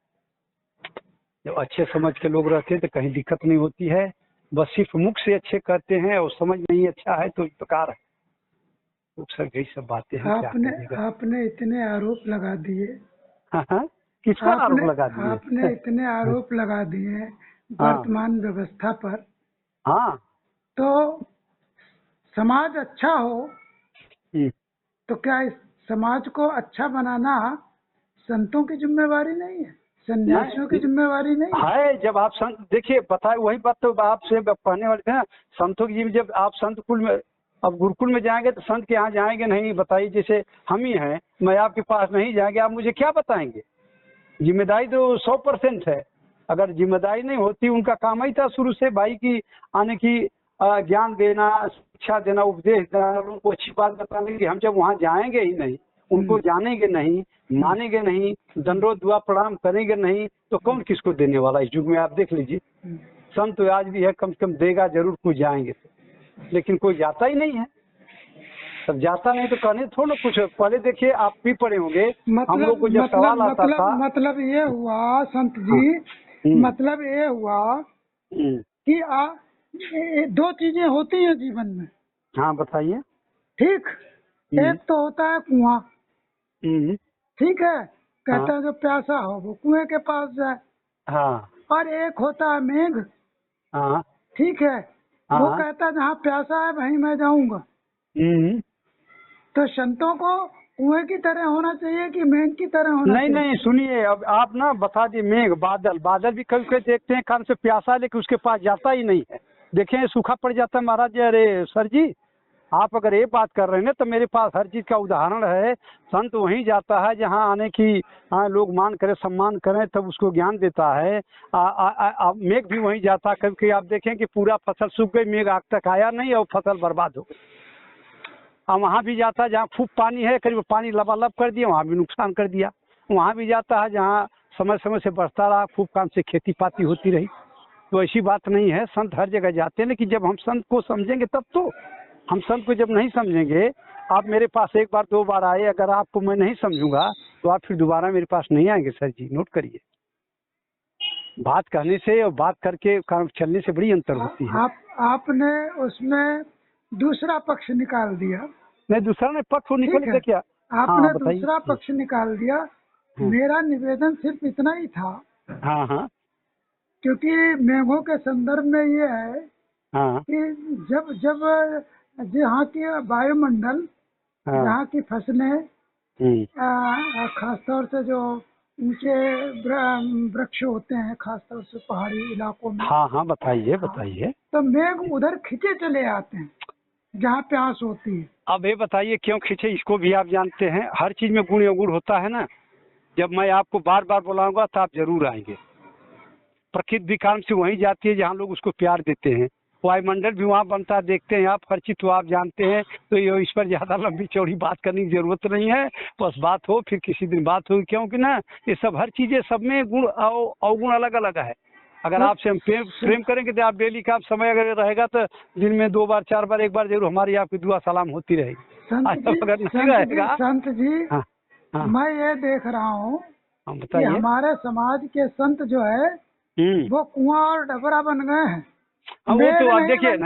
जब अच्छे समझ के लोग रहते हैं तो कहीं दिक्कत नहीं होती है। बस सिर्फ मुख से अच्छे करते हैं और समझ नहीं अच्छा है तो इस प्रकार है। तो सर यही सब बातें हैं, क्या आपने करिएगा। आपने इतने आरोप लगा दिए, हाँ हाँ, किस पर आरोप आपने लगा दिए। आपने इतने आरोप लगा दिए हाँ वर्तमान व्यवस्था पर, हाँ। तो समाज अच्छा हो हम्म। तो क्या इस समाज को अच्छा बनाना संतों की जिम्मेवारी नहीं है, सन्यासियों की नहीं जिम्मेवारी नहीं है? है, जब आप संत देखिए पता है वही बात तो आपसे कहने वाले थे ना, संतों की जब आप संत कुल में अब गुरुकुल में जाएंगे तो संत के यहाँ जाएंगे नहीं, बताइए। जैसे हम ही हैं, मैं आपके पास नहीं जाएंगे, आप मुझे क्या बताएंगे। जिम्मेदारी तो 100% है। अगर जिम्मेदारी नहीं होती, उनका काम ही था शुरू से भाई की आने की ज्ञान देना, शिक्षा देना, उपदेश देना, उनको अच्छी बात बताने की। हम जब वहाँ जाएंगे ही नहीं, उनको जानेंगे नहीं, मानेंगे नहीं, दंडोत दुआ प्रणाम करेंगे नहीं, तो कौन किसको देने वाला। इस युग में आप देख लीजिए, संत तो आज भी है, कम से कम देगा जरूर, कुछ जाएंगे तो, लेकिन कोई जाता ही नहीं है। सब जाता नहीं तो कहने थोड़ा ना कुछ। पहले देखिए आप भी पढ़े होंगे, हम लोग को जब सवाल आता था। मतलब ये हुआ संत हाँ। जी, मतलब ये हुआ कि दो चीजें होती हैं जीवन में। हाँ बताइए। ठीक, एक तो होता है कुआं, ठीक है, कहता हाँ है जो प्यासा हो वो कुएं के पास जाए। हाँ और एक होता है मेघ, हाँ ठीक है, वो हाँ। कहता है जहाँ प्यासा है वहीं मैं जाऊंगा। तो संतों को कुएं की तरह होना चाहिए कि मेघ की तरह होना नहीं चाहिए? नहीं, सुनिए, अब आप ना बता दिए। मेघ बादल, बादल भी कभी कभी देखते हैं कान से प्यासा है लेकिन उसके पास जाता ही नहीं है। देखें सूखा पड़ जाता है महाराज। अरे सर जी, आप अगर ये बात कर रहे हैं ना तो मेरे पास हर चीज का उदाहरण है। संत वहीं जाता है जहाँ आने की लोग मान करें, सम्मान करें, तब उसको ज्ञान देता है। मेघ भी वहीं जाता है। कभी कभी आप देखें कि पूरा फसल सूख गई, मेघ आग तक आया नहीं और फसल बर्बाद हो गई। वहाँ भी जाता है जहाँ खूब पानी है, करीब पानी लबालब कर दिया, वहाँ भी नुकसान कर दिया। वहाँ भी जाता है जहाँ समय समय से बरसता रहा, खूब काम से खेती पाती होती रही। तो ऐसी बात नहीं है, संत हर जगह जाते हैं। लेकिन जब हम संत को समझेंगे तब तो। हम संत को जब नहीं समझेंगे, आप मेरे पास एक बार दो बार आए, अगर आपको मैं नहीं समझूंगा तो आप फिर दोबारा मेरे पास नहीं आएंगे। सर जी नोट करिए, बात कहने से और बात करके काम चलने से बड़ी अंतर होती है। आपने उसमें दूसरा पक्ष निकाल दिया। नहीं, दूसरा नहीं, पक्ष निकल के क्या। आपने हाँ बताइए। दूसरा पक्ष निकाल दिया। मेरा निवेदन सिर्फ इतना ही था, हाँ हाँ क्योंकि मेघों के संदर्भ में ये है हाँ कि जब जब जहाँ की वायुमंडल, जहाँ की फसलें, खासतौर से जो ऊंचे वृक्ष होते हैं, खासतौर से पहाड़ी इलाकों में। हाँ हाँ बताइए बताइए। तो मेघ उधर खींचे चले आते हैं जहाँ प्यास होती है। अब ये बताइए क्यों खींचे, इसको भी आप जानते हैं। हर चीज में गुण अवगुण होता है ना। जब मैं आपको बार बार बुलाऊंगा तो आप जरूर आएंगे। प्रकृति भी काम से वहीं जाती है जहाँ लोग उसको प्यार देते हैं। वायुमंडल भी वहाँ बनता है, देखते हैं आप। हर चीज तो आप जानते हैं, तो ये इस पर ज्यादा लंबी चौड़ी बात करने की जरूरत नहीं है। बस बात हो फिर किसी दिन बात होगी, क्योंकि ना ये सब हर चीजें सब में गुण अवगुण अलग अलग है। अगर आपसे हम प्रेम करेंगे तो आप डेली का समय अगर रहेगा तो दिन में 2 बार 4 बार 1 बार जरूर हमारी आपकी दुआ सलाम होती रहेगी। अगर नहीं रहेगा। संत जी, हाँ, हाँ, मैं ये देख रहा हूँ कि बताइए। हमारे समाज के संत जो है वो कुआं और डबरा बन गए हैं। वो तो आप नहीं देखिए।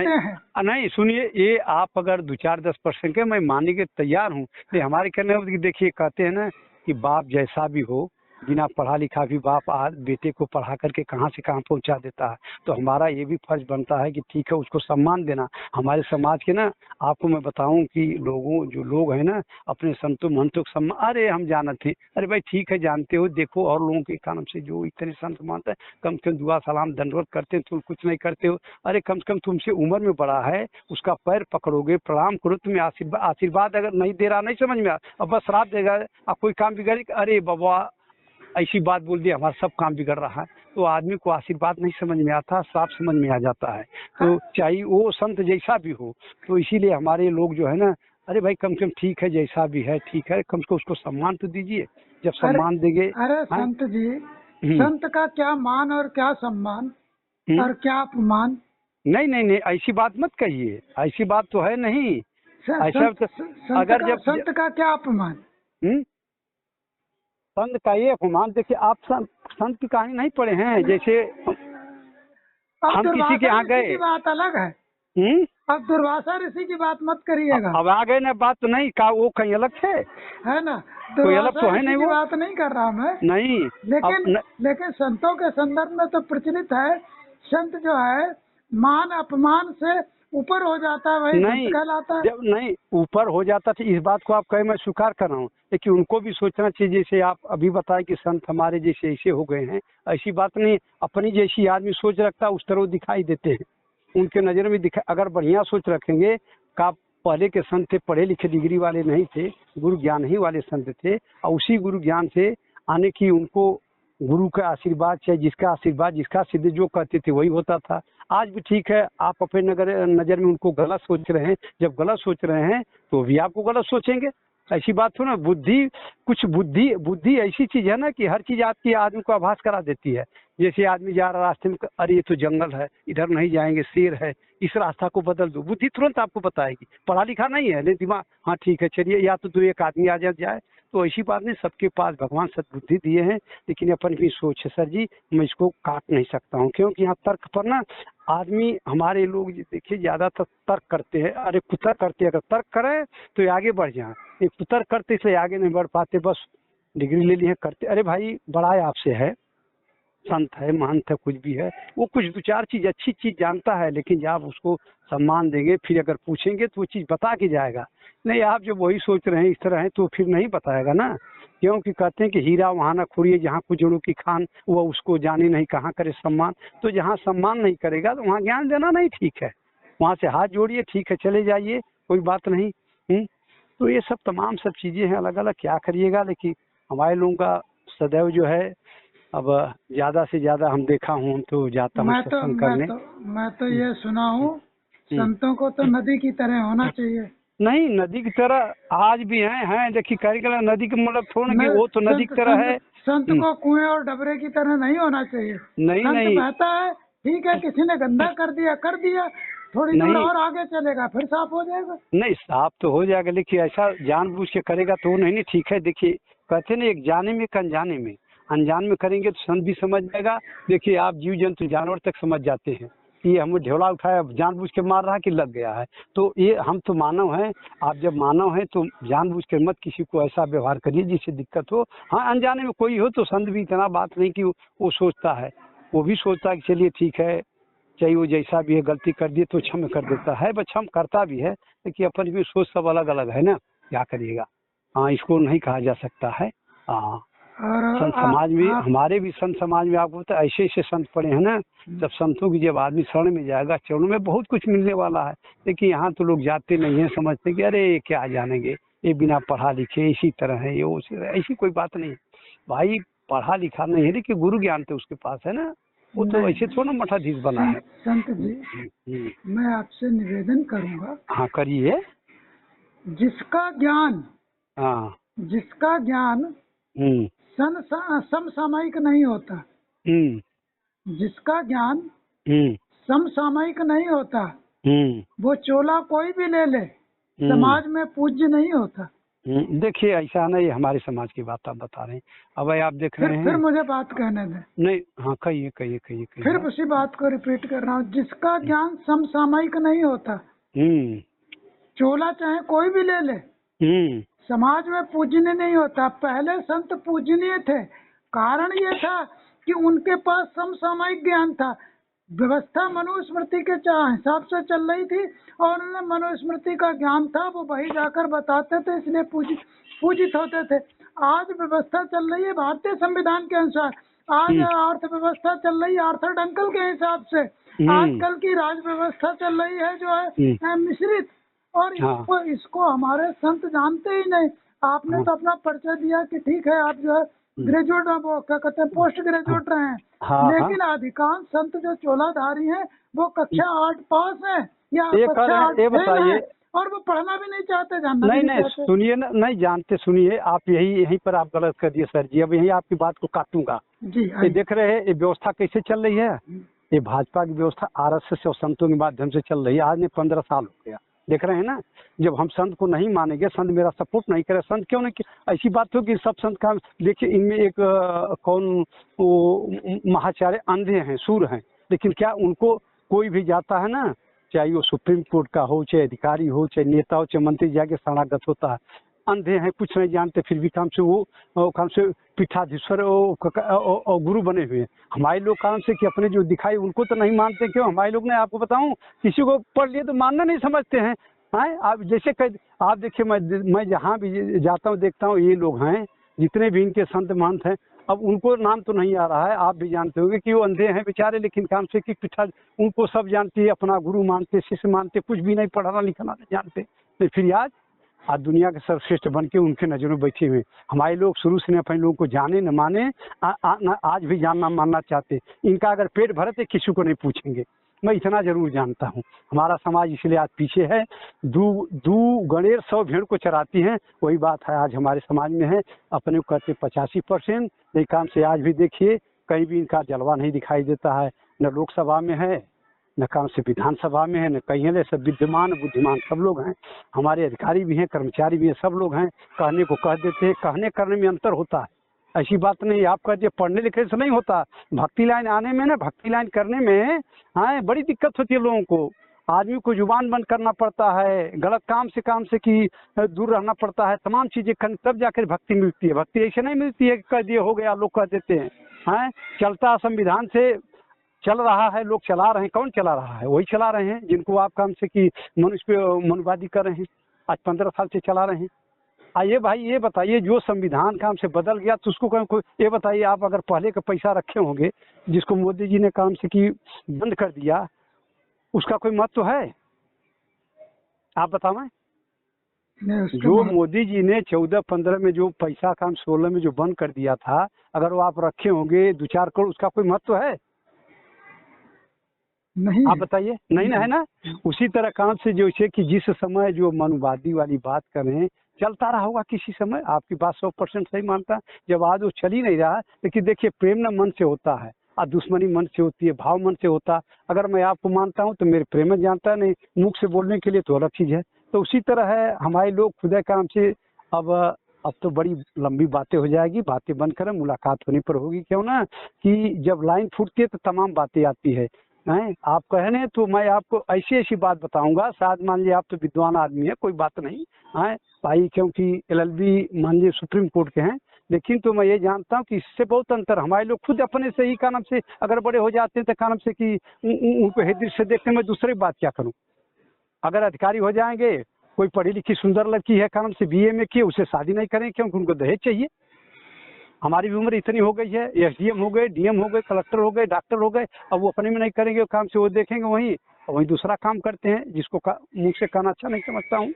नहीं सुनिए, ये आप अगर 2-4-10% के मैं मानने के तैयार हूँ। ये हमारे कहने में देखिए, कहते हैं ना कि बाप जैसा भी हो, बिना पढ़ा लिखा भी बाप आज बेटे को पढ़ा करके कहाँ से कहाँ पहुँचा देता है। तो हमारा ये भी फर्ज बनता है कि ठीक है, उसको सम्मान देना। हमारे समाज के ना, आपको मैं बताऊं कि जो लोग हैं ना, अपने संतों महंतों को सम्मान, अरे हम जानते थे, अरे भाई ठीक है जानते हो, देखो और लोगों के कारण से जो इतने संत मानते हैं, कम से कम दुआ सलाम दंडवत करते हैं, तुम कुछ नहीं करते हो। अरे कम से कम तुमसे उम्र में बड़ा है, उसका पैर पकड़ोगे, प्रणाम करो। तुम्हें आशीर्वाद अगर नहीं दे रहा, नहीं समझ में अब बस श्राप देगा, अब कोई काम बिगड़, अरे बाबा ऐसी बात बोल दी, हमारा सब काम बिगड़ रहा है। तो आदमी को आशीर्वाद नहीं समझ में आता, श्राप समझ में आ जाता है। तो चाहे वो संत जैसा भी हो। तो इसीलिए हमारे लोग जो है ना, अरे भाई कम से कम ठीक है, जैसा भी है ठीक है, कम से कम उसको सम्मान तो दीजिए। जब सम्मान देंगे। अरे संत जी, संत का क्या मान और क्या सम्मान और क्या अपमान? नहीं नहीं नहीं, ऐसी बात मत कहिए, ऐसी बात तो है नहीं। ऐसा अगर जब संत का क्या अपमान? संत का ये अपमान, देखिए आप संत की कहानी नहीं पढ़े हैं? जैसे हम किसी के यहाँ गए, बात अलग है। अब दुर्वासा ऋषि की बात मत करिएगा। अब आ गए ना, बात तो नहीं का वो कहीं अलग थे, है ना? कोई अलग तो है नहीं, वो बात नहीं कर रहा मैं। नहीं, लेकिन संतों के संदर्भ में तो प्रचलित है, संत जो है मान अपमान से ऊपर हो जाता है, वही संत कहलाता है। जब नहीं ऊपर हो जाता था, इस बात को आप कहे मैं स्वीकार कर रहा हूँ, लेकिन उनको भी सोचना चाहिए। जैसे आप अभी बताए कि संत हमारे जैसे ऐसे हो गए हैं, ऐसी बात नहीं। अपनी जैसी आदमी सोच रखता है उस तरह दिखाई देते हैं, उनके नज़र में अगर बढ़िया सोच रखेंगे का पहले के संत थे, पढ़े लिखे डिग्री वाले नहीं थे, गुरु ज्ञान ही वाले संत थे, और उसी गुरु ज्ञान से आने की उनको गुरु का आशीर्वाद चाहिए, जिसका आशीर्वाद जिसका सिद्ध जो कहते थे वही होता था। आज भी ठीक है, आप अपने नज़र में उनको गलत सोच रहे हैं, जब गलत सोच रहे हैं तो भी आपको गलत सोचेंगे, ऐसी बात हो ना। बुद्धि ऐसी चीज है ना कि हर चीज आपकी आदमी को आभास करा देती है। जैसे आदमी जा रहा रास्ते में, अरे ये तो जंगल है, इधर नहीं जाएंगे, शेर है, इस रास्ता को बदल दो, बुद्धि तुरंत आपको बताएगी। पढ़ा लिखा नहीं है लेकिन दिमाग, हाँ ठीक है चलिए, या तो एक आदमी आ जाए। तो ऐसी बात नहीं, सबके पास भगवान सद्बुद्धि दिए हैं, लेकिन अपन भी सोच है सर जी, मैं इसको काट नहीं सकता हूँ, क्योंकि यहाँ तर्क पर ना आदमी, हमारे लोग देखिए ज्यादातर तर्क करते हैं। अरे कुतर्क करते हैं, अगर तर्क करें तो आगे बढ़ जाए, एक कुतर्क करते इसलिए आगे नहीं बढ़ पाते, बस डिग्री ले लिए करते। अरे भाई बड़ा आपसे है, संत है, महंत है, कुछ भी है, वो कुछ दो चार चीज अच्छी चीज जानता है, लेकिन जब आप उसको सम्मान देंगे, फिर अगर पूछेंगे तो वो चीज बता के जाएगा। नहीं आप जब वही सोच रहे हैं इस तरह है तो फिर नहीं बताएगा ना, क्योंकि कहते हैं कि हीरा वहाँ ना खुरिए जहाँ कुछ जोड़ों की खान, वो उसको जाने नहीं कहाँ करे सम्मान। तो जहाँ सम्मान नहीं करेगा तो वहाँ ज्ञान देना नहीं ठीक है, वहाँ से हाथ जोड़िए, ठीक है चले जाइए, कोई बात नहीं। तो ये सब तमाम सब चीजें हैं अलग अलग, क्या करिएगा। लेकिन हमारे लोगों का सदैव जो है, अब ज्यादा से ज्यादा हम देखा हूँ तो जाता हूँ सत्संग करने। मैं तो ये सुना हूँ, संतों को तो नदी की तरह होना चाहिए। नहीं नदी की तरह आज भी हैं देखिए, करेगा नदी का मतलब थोड़ा कि वो तो नदी की तरह है। संत को कुएं और डबरे की तरह नहीं होना चाहिए। नहीं बहता है, ठीक है, किसी ने गंदा कर दिया, थोड़ी दूर और आगे चलेगा फिर साफ हो जाएगा। नहीं साफ तो हो जाएगा, लेकिन ऐसा जानबूझ के करेगा तो नहीं ठीक है। देखिए कहते ना, एक जाने में एक अनजाने में, अनजान में करेंगे तो संत भी समझ जाएगा। देखिए आप जीव जंतु जानवर तक समझ जाते हैं कि हमें ढोला उठाया, जानबूझ के मार रहा है कि लग गया है। तो ये हम तो मानव हैं, आप जब मानव हैं तो जानबूझ के मत किसी को ऐसा व्यवहार करिए जिससे दिक्कत हो। हाँ अनजाने में कोई हो तो संत भी इतना बात नहीं कि वो सोचता है, वो भी सोचता है कि चलिए ठीक है, चाहे वो जैसा भी है, गलती कर दिए तो क्षम कर देता है, बस क्षम करता भी है, लेकिन अपन भी सोच सब अलग अलग है ना, क्या करिएगा। हाँ इसको नहीं कहा जा सकता है। हाँ संत समाज में, हमारे भी संत समाज में आपको पता ऐसे ऐसे संत पड़े हैं ना, जब संतों की जब आदमी शरण में जाएगा, चरणों में बहुत कुछ मिलने वाला है। लेकिन यहाँ तो लोग जाते नहीं हैं, समझते कि अरे क्या जानेंगे, ये बिना पढ़ा लिखे इसी तरह है, ये ऐसी कोई बात नहीं भाई, पढ़ा लिखा नहीं है लेकिन गुरु ज्ञान तो उसके पास है ना, वो तो ऐसे थोड़ा मठाधीश बना है। संत जी मैं आपसे निवेदन करूंगा। हाँ करिए। जिसका ज्ञान, हाँ जिसका ज्ञान समसामयिक नहीं होता, जिसका ज्ञान समसामयिक नहीं होता, वो चोला कोई भी ले ले समाज में पूज्य नहीं होता। देखिए ऐसा नहीं, हमारे समाज की बात आप बता रहे हैं। अब आप देख रहे हैं, फिर मुझे बात कहने दें। नहीं हाँ कहिए। फिर उसी बात को रिपीट कर रहा हूँ, जिसका ज्ञान समसामयिक नहीं होता, चोला चाहे कोई भी ले ले समाज में पूजनीय नहीं होता। पहले संत पूजनीय थे, कारण ये था कि उनके पास समसामयिक ज्ञान था, व्यवस्था मनुस्मृति के हिसाब से चल रही थी और उन्हें मनुस्मृति का ज्ञान था, वो वही जाकर बताते थे, इसलिए पूजित होते थे। आज व्यवस्था चल रही है भारतीय संविधान के अनुसार, आज अर्थव्यवस्था चल रही है आर्थर डंकल के हिसाब से, आजकल की राज व्यवस्था चल रही है जो है मिश्रित, और इसको हमारे संत जानते ही नहीं। आपने तो अपना परिचय दिया कि ठीक है आप जो है ग्रेजुएट, वो क्या कहते हैं पोस्ट ग्रेजुएट रहे हैं, लेकिन अधिकांश संत जो चोलाधारी हैं वो कक्षा 8 पास है या कक्षा 8 बताइए, और वो पढ़ना भी नहीं चाहते, जानना नहीं सुनिए ना, नहीं जानते, सुनिए आप, यहीं पर आप गलत कर दिए सर जी। अब यही आपकी बात को काटूंगा जी। ये देख रहे हैं ये व्यवस्था कैसे चल रही है, ये भाजपा की व्यवस्था RSS और संतों के माध्यम से चल रही है, आज ने 15 साल हो गया, देख रहे हैं ना, जब हम संत को नहीं मानेंगे, संत मेरा सपोर्ट नहीं करे, संत क्यों नहीं, ऐसी बात हो कि सब संत का, देखिए इनमें एक कौन वो महाचार्य अंधे हैं, सूर हैं, लेकिन क्या उनको कोई भी जाता है ना, चाहे वो सुप्रीम कोर्ट का हो, चाहे अधिकारी हो, चाहे नेता हो, चाहे मंत्री, जाके शरणागत होता है। अंधे हैं, कुछ नहीं जानते, फिर भी काम से वो काम से पीठाधीश्वर और गुरु बने हुए हैं। हमारे लोग काम से कि अपने जो दिखाई उनको तो नहीं मानते। क्यों? हमारे लोग ने, आपको बताऊं, किसी को पढ़ लिए तो मानना नहीं समझते हैं। आप जैसे आप देखिए, मैं जहाँ भी जाता हूँ देखता हूँ, ये लोग हैं जितने भी इनके संत महंत हैं, अब उनको नाम तो नहीं आ रहा है, आप भी जानते होंगे कि वो अंधे हैं बेचारे, लेकिन काम से कि पिछा उनको सब जानते हैं, अपना गुरु मानते, शिष्य मानते, कुछ भी नहीं पढ़ाना लिखना नहीं जानते, तो फिर आज दुनिया के सर्वश्रेष्ठ बन के उनके नजरों बैठे हुए। हमारे लोग शुरू से अपने लोगों को जाने न माने, आज भी जानना मानना चाहते। इनका अगर पेट भरे तो किसी को नहीं पूछेंगे, मैं इतना जरूर जानता हूँ। हमारा समाज इसलिए आज पीछे है। दू गणेर 100 भेड़ को चराती हैं, वही बात है आज हमारे समाज में है। अपने को कहते 85%, नहीं काम से आज भी देखिए कहीं भी इनका जलवा नहीं दिखाई देता है, न लोकसभा में है, न काम से विधानसभा में है, न कहीं है। सब विद्यमान बुद्धिमान सब लोग हैं, हमारे अधिकारी भी हैं, कर्मचारी भी हैं, सब लोग हैं। कहने को कह देते हैं, कहने करने में अंतर होता है, ऐसी बात नहीं। आप कहते पढ़ने लिखने से नहीं होता, भक्ति लाइन आने में ना, भक्ति लाइन करने में बड़ी दिक्कत होती है लोगों को। आदमी को जुबान बंद करना पड़ता है, गलत काम से कि दूर रहना पड़ता है, तमाम चीजें करनी, तब जाकर भक्ति मिलती है। भक्ति ऐसे नहीं मिलती है कि कह दिए हो गया, लोग कह देते हैं। चलता संविधान से चल रहा है, लोग चला रहे हैं। कौन चला रहा है? वही चला रहे हैं जिनको आप काम से कि मनुष्य पे मनुवादी कर रहे हैं, आज 15 साल से चला रहे हैं। आइए भाई, ये बताइए, जो संविधान काम से बदल गया तो उसको ये बताइए, आप अगर पहले का पैसा रखे होंगे जिसको मोदी जी ने काम से कि बंद कर दिया, उसका कोई महत्व है? आप बताओ। जो मोदी जी ने 14-15 में जो पैसा काम 16 में जो बंद कर दिया था, अगर वो आप रखे होंगे 2-4 करोड़, उसका कोई महत्व है? नहीं। आप बताइए, नहीं ना, है ना। उसी तरह काम से जैसे कि जिस समय जो मनुवादी वाली बात करें, चलता रहा होगा किसी समय, आपकी बात 100% सही मानता। जब आज वो चल ही नहीं रहा, लेकिन देखिए प्रेम न मन से होता है और दुश्मनी मन से होती है, भाव मन से होता। अगर मैं आपको मानता हूँ तो मेरे प्रेम जानता नहीं, मुख से बोलने के लिए तो अलग चीज है। तो उसी तरह है हमारे लोग खुदा काम से। अब तो बड़ी लंबी बातें हो जाएगी, बातें बंद करें, मुलाकात होने पर होगी। क्यों ना कि जब लाइन फूटती है तो तमाम बातें आती है। आप कहने तो मैं आपको ऐसी ऐसी बात बताऊंगा, शायद मान लीजिए आप तो विद्वान आदमी है, कोई बात नहीं है भाई, क्योंकि LLB मान लीजिए सुप्रीम कोर्ट के हैं, लेकिन तो मैं ये जानता हूँ कि इससे बहुत अंतर। हमारे लोग खुद अपने से ही कानम से अगर बड़े हो जाते हैं तो कानम से कि उनको हेदृ से देखते मैं दूसरी बात क्या करूँ। अगर अधिकारी हो जाएंगे, कोई पढ़ी लिखी सुंदर लड़की है कानम से BA में की, उसे शादी नहीं करें क्योंकि उनको दहेज चाहिए। हमारी भी उम्र इतनी हो गई है, SDM हो गए, DM हो गए, कलेक्टर हो गए, डॉक्टर हो गए, अब वो अपने में नहीं करेंगे काम से, वो देखेंगे वही दूसरा काम करते हैं, जिसको मुंह से कहना अच्छा नहीं समझता हूँ।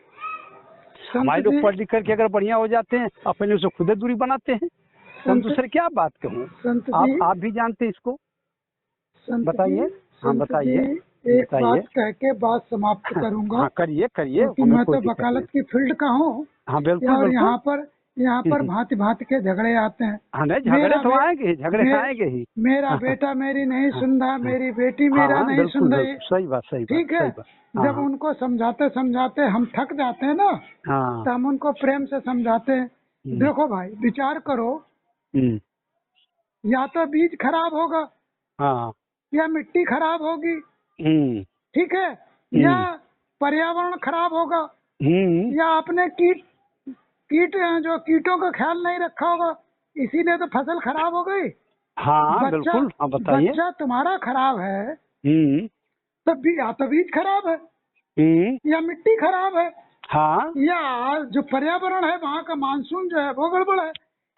हमारे लोग पढ़ लिख करके अगर बढ़िया हो जाते हैं, अपने से खुद दूरी बनाते हैं, हम दूसरे क्या बात कहूँ। आप भी जानते हैं इसको, बताइए। हाँ बताइए, एक बात कह के बात समाप्त करूंगा। हाँ करिए। मैं तो वकालत की फील्ड का हूँ। हाँ बिल्कुल। और यहाँ पर भांति भांति के झगड़े आते हैं। हाँ नहीं, झगड़े तो आएंगे ही। मेरा बेटा मेरी नहीं सुनता, मेरी बेटी मेरा नहीं सुन रही। सही बात, ठीक है। जब उनको समझाते समझाते हम थक जाते हैं ना, तो हम उनको प्रेम से समझाते हैं, देखो भाई विचार करो, या तो बीज खराब होगा, या मिट्टी खराब होगी, ठीक है, या पर्यावरण खराब होगा, या अपने कीटों का ख्याल नहीं रखा होगा, इसीलिए तो फसल खराब हो गई। हाँ बिल्कुल। बताइए। बच्चा तुम्हारा खराब है तो या तो बीज खराब है, या मिट्टी खराब है, हाँ, या जो पर्यावरण है वहाँ का मानसून जो है वो गड़बड़ है,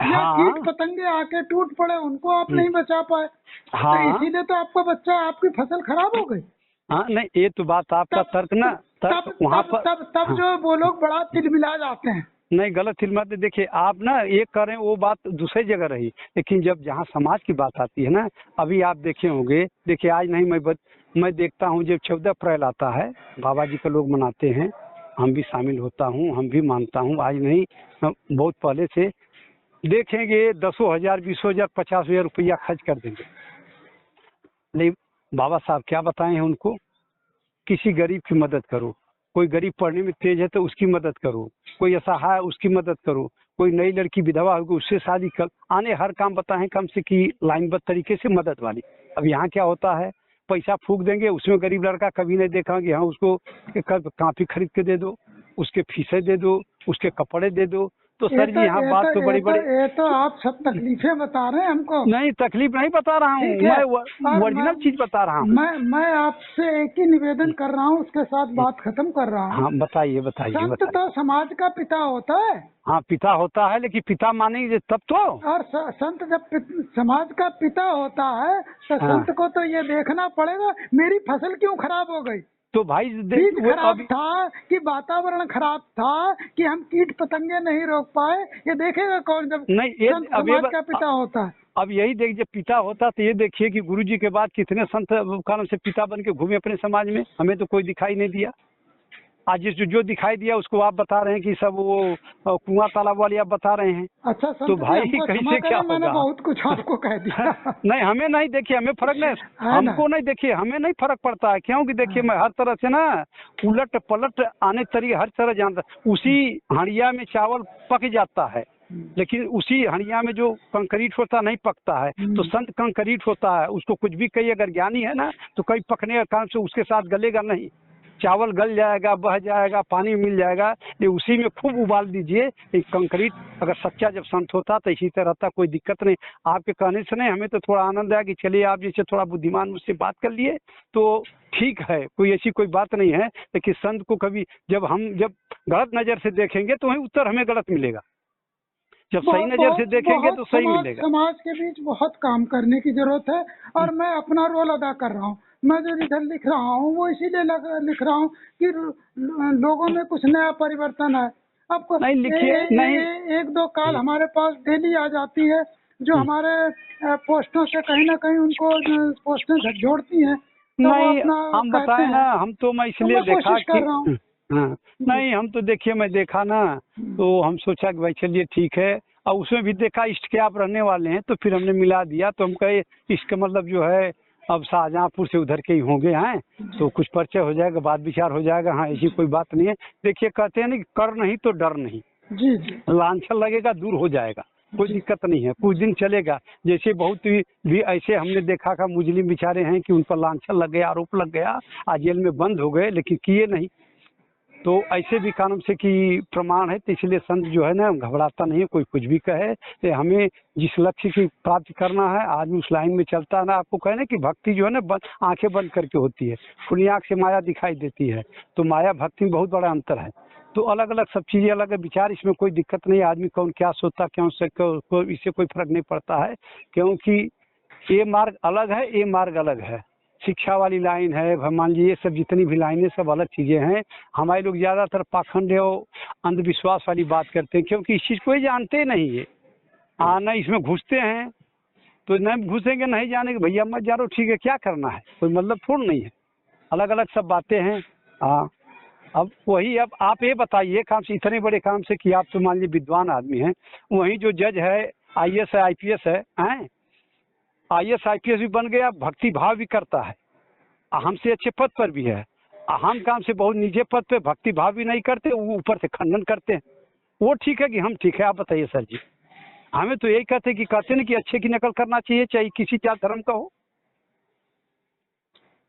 या कीट पतंगे आके टूट पड़े, उनको आप नहीं बचा पाए, तो इसीलिए तो आपका बच्चा, आपकी फसल खराब हो गई। हाँ नहीं, ये तो बात आपका तर्क ना, तब जो वो लोग बड़ा तिलमिला जाते हैं। नहीं, गलत फिल्माते। देखिए आप ना ये करें, वो बात दूसरी जगह रही, लेकिन जब जहाँ समाज की बात आती है ना, अभी आप देखे होंगे, देखिए आज नहीं मैं देखता हूँ जब 14 अप्रैल आता है, बाबा जी का लोग मनाते हैं, हम भी शामिल होता हूँ, हम भी मानता हूँ। आज नहीं, बहुत पहले से देखेंगे 10,000, 20,000, 50,000 रुपया खर्च कर देंगे। नहीं, बाबा साहब क्या बताए हैं उनको, किसी गरीब की मदद करो, कोई गरीब पढ़ने में तेज है तो उसकी मदद करो, कोई असहाय है उसकी मदद करो, कोई नई लड़की विधवा होगी उससे शादी कर, आने हर काम बताएं कम से की लाइनबद्ध तरीके से मदद वाली। अब यहाँ क्या होता है, पैसा फूक देंगे, उसमें गरीब लड़का कभी नहीं देखा कि हाँ उसको कॉपी खरीद के दे दो, उसके फीसें दे दो, उसके कपड़े दे दो। तो सर जी यहाँ बात तो बड़ी बड़ी, ये तो आप सब तकलीफें बता रहे हैं हमको। नहीं तकलीफ नहीं बता रहा हूँ, मैं ओरिजिनल चीज बता रहा हूँ। मैं आपसे एक ही निवेदन कर रहा हूँ, उसके साथ बात खत्म कर रहा हूँ। हाँ बताइए बताइए। संत तो समाज का पिता होता है। हाँ पिता होता है, लेकिन पिता मानेंगे तब तो। और संत जब समाज का पिता होता है तो संत को तो ये देखना पड़ेगा मेरी फसल क्यों खराब हो गई, तो भाई बीज खराब था कि वातावरण खराब था कि हम कीट पतंगे नहीं रोक पाए, ये देखेगा कौन जब संत समाज का पिता होता है। अब यही देख, जब पिता होता तो ये देखिए कि गुरुजी के बाद कितने संत कारण से पिता बन के घूमे अपने समाज में, हमें तो कोई दिखाई नहीं दिया। आज जो दिखाई दिया उसको आप बता रहे हैं कि सब वो कुआं तालाब वाले आप बता रहे हैं। अच्छा तो भाई कैसे क्या होगा? मैंने बहुत कुछ आपको कह दिया। नहीं हमें नहीं, देखिए हमें फर्क नहीं, हमको नहीं, देखिए हमें नहीं फर्क पड़ता है, क्योंकि देखिए मैं हर तरह से ना उलट पलट आने तरीके हर तरह जानता। उसी हंडिया में चावल पक जाता है, लेकिन उसी हंडिया में जो कंक्रीट होता नहीं पकता है। तो संत कंक्रीट होता है, उसको कुछ भी कहीं अगर ज्ञानी है ना तो कहीं पकने का काम से उसके साथ गलेगा नहीं, चावल गल जाएगा, बह जाएगा, पानी मिल जाएगा। ये उसी में खूब उबाल दीजिए। एक कंक्रीट अगर सच्चा जब संत होता तो इसी तरह रहता, कोई दिक्कत नहीं। आपके कहने से नहीं, हमें तो थोड़ा आनंद आया कि चलिए आप जैसे थोड़ा बुद्धिमान मुझसे बात कर लिए तो ठीक है, कोई ऐसी कोई बात नहीं है। लेकिन संत को कभी जब गलत नजर से देखेंगे तो वही उत्तर हमें गलत मिलेगा, जब सही नजर से देखेंगे तो सही मिलेगा। समाज के बीच बहुत काम करने की जरूरत है और मैं अपना रोल अदा कर रहा हूँ। मैं जो इधर लिख रहा हूँ वो इसीलिए लिख रहा हूँ कि लोगों में कुछ नया परिवर्तन है। आपको नहीं लिखिए, नहीं एक दो कॉल हमारे पास डेली आ जाती है जो हमारे पोस्टों से कहीं ना कहीं उनको पोस्टें झकझोरती हैं। नहीं हम बताए ना, हम तो मैं इसलिए देखा कि हाँ नहीं, हम तो देखिए मैं देखा ना तो हम सोचा कि भाई चलिए ठीक है, और उसमें भी देखा इष्ट के आप रहने वाले हैं तो फिर हमने मिला दिया। तो हम कहे इष्ट का मतलब जो है अब शाहजहाँपुर से उधर के ही होंगे हैं, तो कुछ परिचय हो जाएगा, बात विचार हो जाएगा। हाँ ऐसी कोई बात नहीं है। देखिए कहते हैं ना कि कर नहीं तो डर नहीं, जी जी लांछन लगेगा दूर हो जाएगा, कोई दिक्कत नहीं है, कुछ दिन चलेगा। जैसे बहुत भी ऐसे हमने देखा का मुजरिम बेचारे हैं कि उन पर लांछन लग गया, आरोप लग गया, आज जेल में बंद हो गए लेकिन किए नहीं। तो ऐसे भी कानून से कि प्रमाण है, तो इसलिए संत जो है ना घबराता नहीं है, कोई कुछ भी कहे। तो हमें जिस लक्ष्य की प्राप्ति करना है आदमी उस लाइन में चलता है ना। आपको कहना कि भक्ति जो है ना आंखें बंद करके होती है, खुली आंख से माया दिखाई देती है। तो माया भक्ति में बहुत बड़ा अंतर है। तो अलग अलग सब चीजें अलग विचार, इसमें कोई दिक्कत नहीं। आदमी कौन क्या सोचता क्यों से इससे कोई फर्क नहीं पड़ता है, क्योंकि ये मार्ग अलग है, ये मार्ग अलग है। शिक्षा वाली लाइन है, मान लीजिए सब जितनी भी लाइनें सब अलग चीजें हैं। हमारे लोग ज्यादातर पाखंड और अंधविश्वास वाली बात करते हैं, क्योंकि इस चीज को ही जानते नहीं है। आना इसमें घुसते हैं तो नहीं घुसेंगे, नहीं जाने के भैया मत जानो, ठीक है क्या करना है, कोई मतलब थोड़ा नहीं है। अलग अलग सब बातें हैं। हाँ अब वही, अब आप ये बताइए काम से, इतने बड़े काम से कि आप तो मान लीजिए विद्वान आदमी हैं, वही जो जज है IAS है IPS है, IAS IPS भी बन गया, भक्ति भाव भी करता है, हमसे अच्छे पद पर भी है। हम काम से बहुत नीचे पद पे भक्ति भाव भी नहीं करते, वो ऊपर से खंडन करते हैं। वो ठीक है कि हम ठीक है? आप बताइए सर जी। हमें तो यही कहते हैं कि अच्छे की नकल करना चाहिए, चाहे किसी जात धर्म का हो।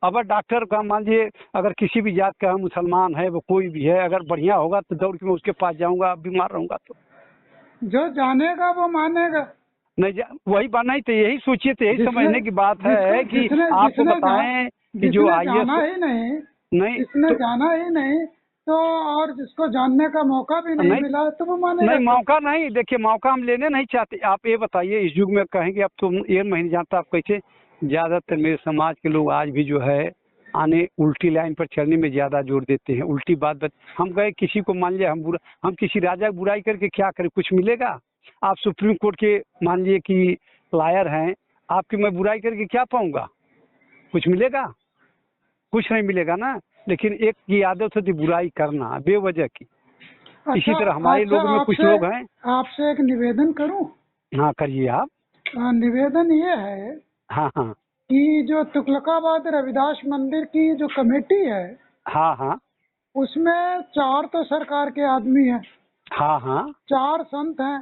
अगर डॉक्टर का मान लीजिए अगर किसी भी जात का है, मुसलमान है, वो कोई भी है, अगर बढ़िया होगा तो दौड़ के मैं उसके पास जाऊंगा, बीमार रहूंगा तो। जो जानेगा वो मानेगा। नहीं वही बात नहीं, तो यही सोचिए, तो यही समझने की बात है कि आपको बताएं कि जो जाना ही नहीं जिसने जाना ही नहीं तो और जिसको जानने का मौका भी नहीं मिला तो वो मानेगा नहीं। मौका नहीं, देखिए मौका हम लेने नहीं चाहते। आप ये बताइए, इस युग में कहेंगे अब तो ये मैं नहीं जानता आप कैसे, ज्यादातर मेरे समाज के लोग आज भी जो है आने उल्टी लाइन पर चलने में ज्यादा जोर देते हैं। उल्टी बात हम कहे किसी को मान लिया हम किसी राजा की बुराई करके क्या करें, कुछ मिलेगा? आप सुप्रीम कोर्ट के मान लीजिए कि लायर हैं, आपकी मैं बुराई करके क्या पाऊंगा? कुछ मिलेगा? कुछ नहीं मिलेगा ना। लेकिन एक की आदत होती बुराई करना बेवजह की। इसी तरह हमारे लोग में कुछ लोग हैं। आपसे एक निवेदन करूं? हाँ करिए आप। निवेदन ये है हाँ कि जो तुगलकाबाद रविदास मंदिर की जो कमेटी है, हाँ उसमें 4 तो सरकार के आदमी हैं, हाँ हाँ 4 संत हैं,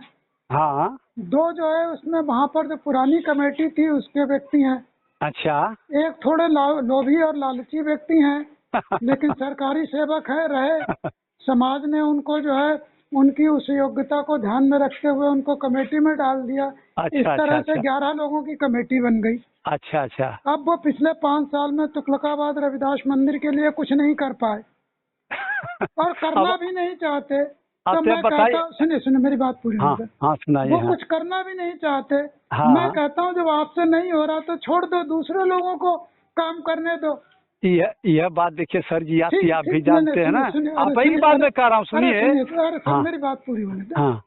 हाँ। 2 जो है उसमें वहाँ पर जो पुरानी कमेटी थी उसके व्यक्ति हैं, अच्छा। एक थोड़े लोभी और लालची व्यक्ति हैं, लेकिन सरकारी सेवक है रहे। समाज ने उनको जो है उनकी उस योग्यता को ध्यान में रखते हुए उनको कमेटी में डाल दिया। इस अच्छा तरह अच्छा से 11 लोगों की कमेटी बन गई। अच्छा अच्छा। अब वो पिछले 5 साल में तुगलकाबाद रविदास मंदिर के लिए कुछ नहीं कर पाए और करना अब भी नहीं चाहते। तो आप मैं बताइए। कहता हूँ, सुनिए सुनिए मेरी बात पूरी हाँ होने दो। हाँ सुनाइए। वो हाँ कुछ करना भी नहीं चाहते। हाँ मैं कहता हूँ जब आपसे नहीं हो रहा तो छोड़ दो, दूसरे लोगों को काम करने दो। यह बात देखिए सर जी, आप ठीक भी ठीक, नहीं जानते हैं सुनिए ना, सुनिए, आप ही की बात मैं कह रहा हूँ, अरे सुनिए। सुनिए तो, अरे सर हाँ मेरी बात पूरी होने दो। हाँ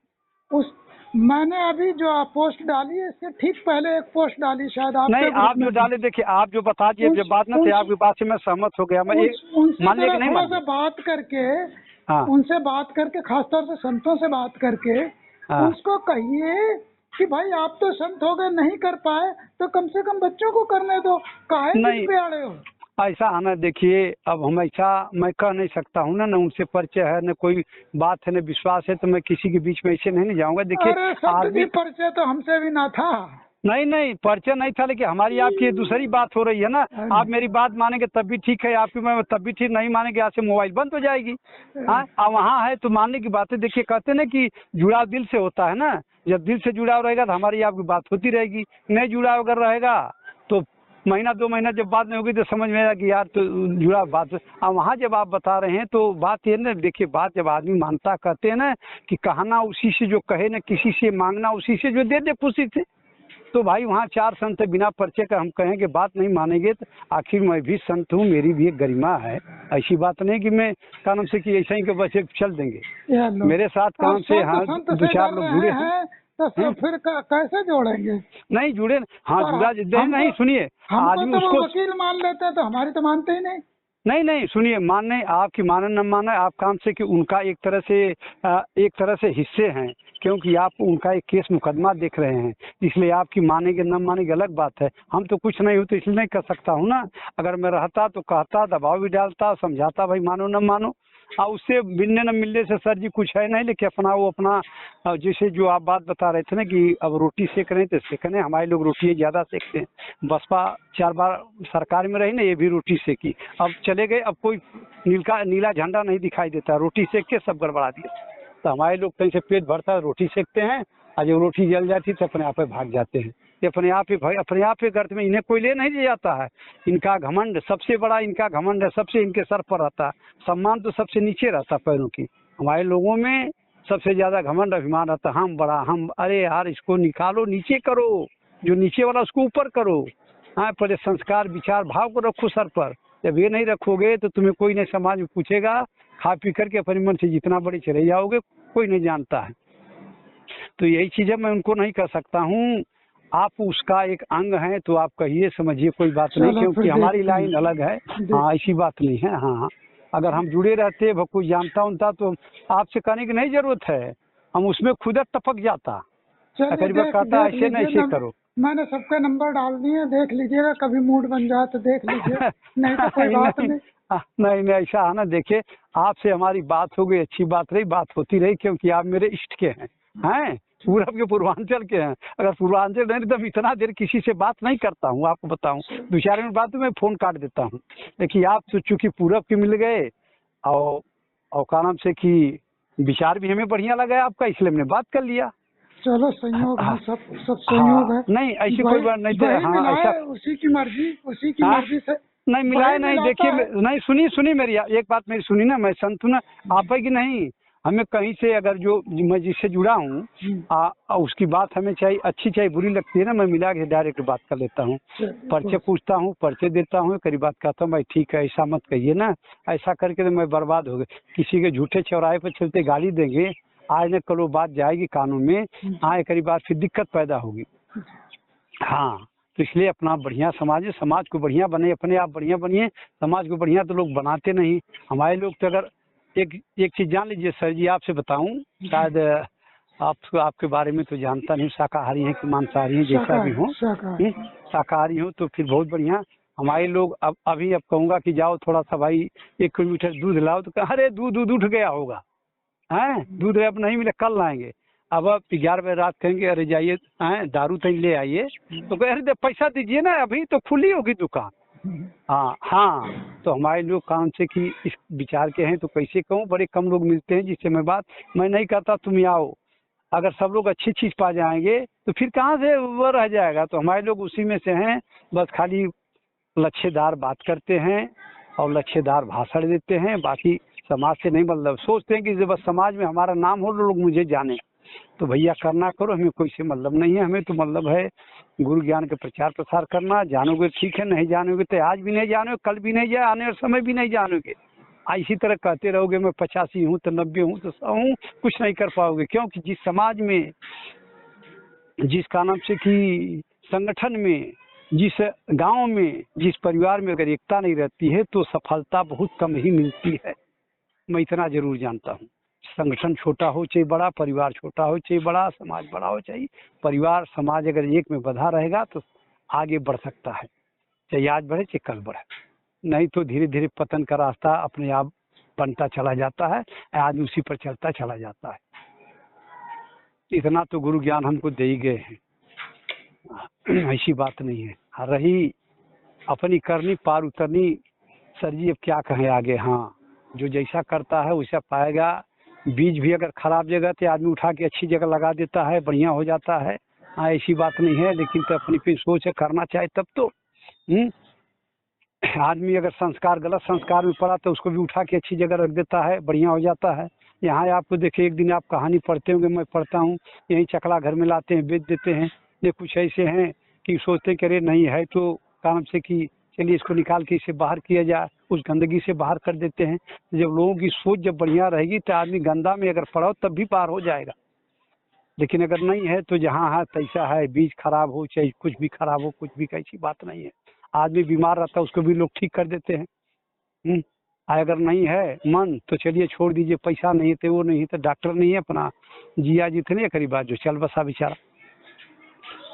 उस मैंने अभी जो पोस्ट डाली है इससे ठीक पहले एक पोस्ट डाली शायद आपके नहीं, ग्रुप आप में जो डाले देखिए, आप जो बता दिए उस- जब बात न थे, उस- आपकी बात से मैं सहमत हो गया। मैं एक उनसे मान लिया जरा कि नहीं थोड़ा मान सा लिया। बात करके, हाँ उनसे बात करके, खासतौर से संतों से बात करके हाँ। उसको कहिए कि भाई आप तो संत हो गए, नहीं कर पाए तो कम से कम बच्चों को करने दो, काहे नहीं जिद पे अड़े हो। ऐसा आना, देखिए अब हम ऐसा मैं कह नहीं सकता हूँ ना, न उनसे परिचय है, न कोई बात है, न विश्वास है, तो मैं किसी के बीच में ऐसे नहीं जाऊंगा। देखिए अरे संत जी आदमी, परिचय तो हमसे भी ना था। नहीं नहीं परिचय नहीं था, लेकिन हमारी आपकी दूसरी बात हो रही है ना। आप मेरी बात मानेंगे तब भी ठीक है, आपकी मैं तब भी ठीक, नहीं मानेंगे यहाँ से मोबाइल बंद हो जाएगी। हाँ अब वहाँ है तो मानने की बात है। देखिए कहते ना कि जुड़ाव दिल से होता है ना, जब दिल से जुड़ाव रहेगा तो हमारी आपकी बात होती रहेगी। नहीं जुड़ाव अगर रहेगा तो महीना 2 महीना जब बात नहीं होगी तो समझ में आएगा कि यार तो जुड़ा बात। अब वहाँ जब आप बता रहे हैं तो बात ये ना, देखिए बात जब आदमी मानता, कहते हैं ना कि कहना उसी से जो कहे ना, किसी से मांगना उसी से जो दे दे खुशी से। तो भाई वहाँ 4 संत है, बिना परिचय का हम कहें कि बात नहीं मानेंगे तो आखिर मैं भी संत हूँ, मेरी भी एक गरिमा है। ऐसी बात नहीं कि मैं कानून से कि ऐसा ही के बच्चे चल देंगे। मेरे साथ काम से हाँ 2-4 लोग जुड़े हैं। तो फिर कैसे जोड़ेंगे? नहीं जुड़े, हाँ जुड़ा नहीं, सुनिए आदमी तो उसको वो वकील मान लेते हैं तो हमारी तो मानते ही नहीं। नहीं नहीं सुनिए, मानने आपकी माने न माने, आप काम से कि उनका एक तरह से हिस्से हैं, क्योंकि आप उनका एक केस मुकदमा देख रहे हैं, इसलिए आपकी मानेंगे न मानेंगे अलग बात है। हम तो कुछ नहीं हो तो इसलिए नहीं कर सकता हूँ ना। अगर मैं रहता तो कहता, दबाव भी डालता, समझाता भाई मानो न मानो। और उससे मिलने न मिलने से सर जी कुछ है नहीं, लेकिन अपना जैसे जो आप बात बता रहे थे ना कि अब रोटी सेक रहे हैं तो सेकने, हमारे लोग रोटी ज़्यादा सेकते हैं। बसपा 4 बार सरकार में रही ना, ये भी रोटी सेकी, अब चले गए, अब कोई नीला झंडा नहीं दिखाई देता, रोटी सेक के सब गड़बड़ा दिया। तो हमारे लोग कहीं से पेट भरता है रोटी सेकते हैं, और जब रोटी जल जाती तो अपने आप ही भाग जाते हैं। ये अपने आप ही गर्त में, इन्हें कोई ले नहीं जाता है। इनका घमंड सबसे बड़ा, इनका घमंड है सबसे इनके सर पर रहता है, सम्मान तो सबसे नीचे रहता पैरों की। हमारे लोगों में सबसे ज्यादा घमंड अभिमान रहता, हम बड़ा, हम, अरे यार इसको निकालो, नीचे करो, जो नीचे वाला उसको ऊपर करो। हाँ पहले संस्कार विचार भाव को रखो सर पर, जब ये नहीं रखोगे तो तुम्हें कोई नहीं समाज में पूछेगा, खा पी करके अपने मन से जितना बड़े चले जाओगे, कोई नहीं जानता है। तो यही चीजें मैं उनको नहीं कर सकता हूँ। आप उसका एक अंग हैं तो आप कहिए, समझिए, कोई बात नहीं, क्योंकि हमारी लाइन अलग है। हाँ ऐसी बात नहीं है। हाँ अगर हम जुड़े रहते, कोई जानता उनता तो आपसे कहने की नहीं जरूरत है, हम उसमें खुद टपक जाता। कहता ऐसे नहीं ऐसे करो। मैंने सबका नंबर डाल दिए, देख लीजिएगा, कभी मूड बन जाए तो देख लीजिए, नहीं तो कोई बात नहीं। नहीं ऐसा है ना, देखिए आपसे हमारी बात हो गई, अच्छी बात रही, बात होती रही, क्योंकि आप मेरे इष्ट के हैं पूरब के, पूर्वांचल के हैं। अगर पूर्वांचल नहीं तो इतना देर किसी से बात नहीं करता हूँ, आपको बताऊँ, 2-4 मिनट बाद तो मैं फोन काट देता हूँ। देखिए आप तो चूंकि पूरब के मिल गए, और का नाम से कि विचार भी हमें बढ़िया लगा आपका, इसलिए हमने बात कर लिया। चलो संयोग है, सब संयोग है। नहीं ऐसी कोई बात नहीं, ऐसा उसी की मर्जी से नहीं मिलाए नहीं। देखिए नहीं, सुनी मेरी एक बात मेरी सुनी ना, मैं संत हूँ ना, आप है कि नहीं, हमें कहीं से अगर जो मैं जिससे जुड़ा हूँ उसकी बात हमें चाहे अच्छी चाहे बुरी लगती है ना, मैं मिला के डायरेक्ट बात कर लेता हूँ, परिचय पूछता हूँ, परिचय देता हूँ, कई बात कहता हूँ भाई ठीक है ऐसा मत कहिए ना, ऐसा करके तो मैं बर्बाद हो गए। किसी के झूठे चौराहे पर चलते गाली देंगे, आज न कल बात जाएगी कानून में, हाँ कई बार फिर दिक्कत पैदा होगी। हाँ तो इसलिए अपना बढ़िया समाज है, समाज को बढ़िया बने, अपने आप बढ़िया बनिए, समाज को बढ़िया तो लोग बनाते नहीं। हमारे लोग तो अगर एक चीज जान लीजिए सर जी, आपसे बताऊं, शायद आपके बारे में तो जानता नहीं, शाकाहारी हैं कि मांसाहारी हैं, जैसा भी हो, शाकाहारी हो तो फिर बहुत बढ़िया। हमारे लोग अब कहूँगा कि जाओ थोड़ा सा भाई 1 किलोमीटर दूध लाओ, तो अरे दूध उठ गया होगा, हैं दूध अब नहीं मिले कल लाएंगे। अब 11 बजे रात कहेंगे अरे जाइए दारू तक ले आइए, तो कहे अरे पैसा दीजिए ना, अभी तो खुली होगी दुकान। हाँ, तो हमारे लोग काम से कि इस विचार के हैं, तो कैसे कहूँ, बड़े कम लोग मिलते हैं जिससे मैं नहीं कहता तुम आओ। अगर सब लोग अच्छी चीज पा जाएंगे तो फिर कहाँ से वो रह जाएगा। तो हमारे लोग उसी में से हैं, बस खाली लच्छेदार बात करते हैं और लच्छेदार भाषण देते हैं, बाकी समाज से नहीं, मतलब सोचते हैं कि बस समाज में हमारा नाम हो लोग मुझे जाने। तो भैया करना करो, हमें कोई से मतलब नहीं है, हमें तो मतलब है गुरु ज्ञान के प्रचार प्रसार करना। जानोगे ठीक है, नहीं जानोगे तो आज भी नहीं जानोगे, कल भी नहीं जाए, आने वाले समय भी नहीं जानोगे। इसी तरह कहते रहोगे मैं 85 हूँ तो 90 हूँ तो 100 हूँ, कुछ नहीं कर पाओगे। क्योंकि जिस समाज में, जिस का नाम से कि संगठन में, जिस गांव में, जिस परिवार में अगर एकता नहीं रहती है तो सफलता बहुत कम ही मिलती है। मैं इतना जरूर जानता हूँ, संगठन छोटा हो चाहे बड़ा, परिवार छोटा हो चाहे बड़ा, समाज बड़ा हो चाहे परिवार, समाज अगर एक में बंधा रहेगा तो आगे बढ़ सकता है, चाहे आज बढ़े चाहे कल बढ़े। नहीं तो धीरे धीरे पतन का रास्ता अपने आप बनता चला जाता है, आदमी उसी पर चलता चला जाता है। इतना तो गुरु ज्ञान हमको दे ही गए हैं, ऐसी बात नहीं है। रही अपनी करनी पार उतरनी, सर जी अब क्या कहें आगे। हाँ, जो जैसा करता है वैसा पाएगा। बीज भी अगर खराब जगह तो आदमी उठा के अच्छी जगह लगा देता है, बढ़िया हो जाता है। हाँ, ऐसी बात नहीं है, लेकिन तो अपनी फिर सोच है, करना चाहे तब तो। आदमी अगर संस्कार गलत संस्कार में पड़ा तो उसको भी उठा के अच्छी जगह रख देता है, बढ़िया हो जाता है। यहाँ आपको देखिए, एक दिन आप कहानी पढ़ते होंगे, मैं पढ़ता हूँ, यही चकला घर में लाते हैं बेच देते हैं। ये कुछ ऐसे हैं कि सोचते कि अरे नहीं है तो काम से कि चलिए इसको निकाल के इसे बाहर किया जाए, उस गंदगी से बाहर कर देते हैं। जब लोगों की सोच जब बढ़िया रहेगी तो आदमी गंदा में अगर पड़ा हो तब भी बाहर हो जाएगा। लेकिन अगर नहीं है तो जहाँ है तैसा है, बीज खराब हो चाहे कुछ भी खराब हो, कुछ भी कैसी बात नहीं है। आदमी बीमार रहता है उसको भी लोग ठीक कर देते हैं। अगर नहीं है मन तो चलिए छोड़ दीजिए, पैसा नहीं तो वो नहीं तो डॉक्टर नहीं है, अपना जिया जितने करीब बात जो चल बसा बेचारा।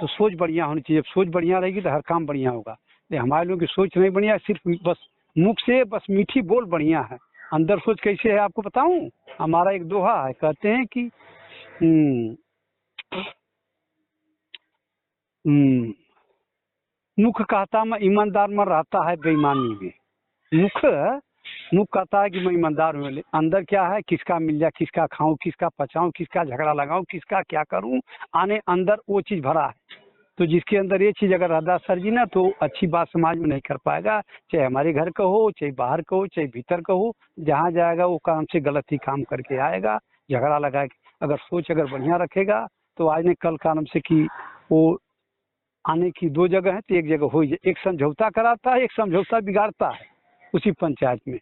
तो सोच बढ़िया होनी चाहिए, सोच बढ़िया रहेगी तो हर काम बढ़िया होगा। हमारे लोगों की सोच नहीं बढ़िया, सिर्फ बस मुख से बस मीठी बोल बढ़िया है, अंदर सोच कैसे है आपको बताऊं। हमारा एक दोहा है, कहते हैं कि मुख कहता मैं ईमानदार में रहता है बेईमानी में। मुख कहता है कि मैं ईमानदार हूँ, अंदर क्या है, किसका मिल जाए, किसका खाऊं, किसका पचाऊं, किसका झगड़ा लगाऊं, किसका क्या करूं, आने अंदर वो चीज भरा है। तो जिसके अंदर ये चीज अगर रहता सर जी ना, तो अच्छी बात समाज में नहीं कर पाएगा, चाहे हमारे घर का हो, चाहे बाहर का हो, चाहे भीतर का हो। जहाँ जाएगा वो काम से गलत ही काम करके आएगा, झगड़ा लगा के। अगर सोच अगर बढ़िया रखेगा तो आज ने कल काम से कि वो आने की 2 जगह है तो एक जगह हो जाए। एक समझौता कराता है, एक समझौता बिगाड़ता है उसी पंचायत में।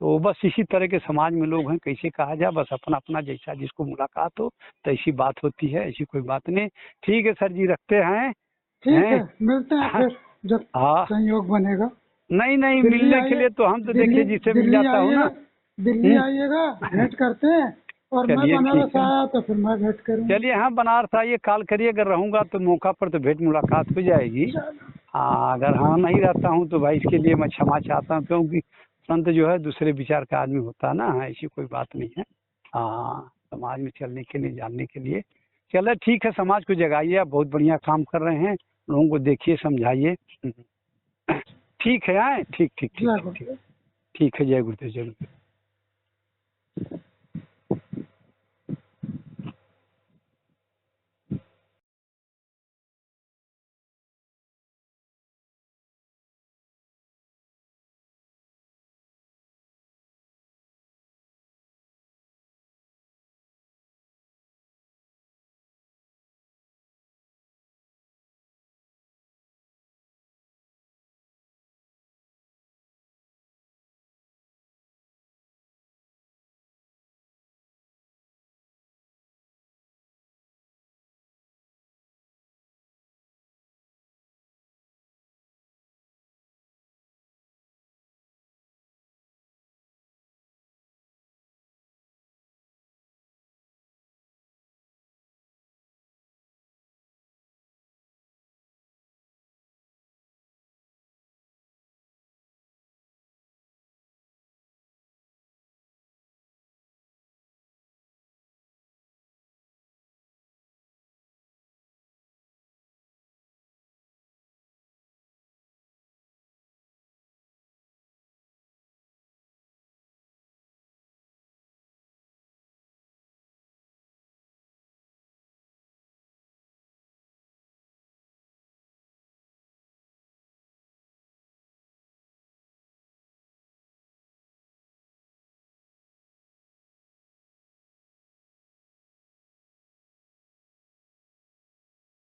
तो बस इसी तरह के समाज में लोग हैं, कैसे कहा जाए, बस अपना अपना जैसा जिसको मुलाकात हो तो ऐसी बात होती है, ऐसी कोई बात नहीं। ठीक है सर जी, रखते हैं। ठीक है, मिलते हैं फिर जब संयोग बनेगा। नहीं मिलने के लिए तो हम तो देखिए जिससे मिल जाता हूँ ना। दिल्ली आइएगा, भेंट करते हैं। और मैं बनारस आया तो फिर मैं भेंट करूँगा। चलिए, हाँ बनारस आइए, कॉल करिए, अगर रहूंगा तो मौका पर तो भेंट मुलाकात हो जाएगी। हाँ, अगर हाँ नहीं रहता हूँ तो भाई इसके लिए मैं क्षमा चाहता हूँ, क्योंकि संत जो है दूसरे विचार का आदमी होता है ना, ऐसी कोई बात नहीं है। हाँ, समाज में चलने के लिए, जानने के लिए। चलो ठीक है, समाज को जगाइए, आप बहुत बढ़िया काम कर रहे हैं, लोगों को देखिए, समझाइए। ठीक है, आए, ठीक है, जय गुरुदेव, जय गुरुदेव।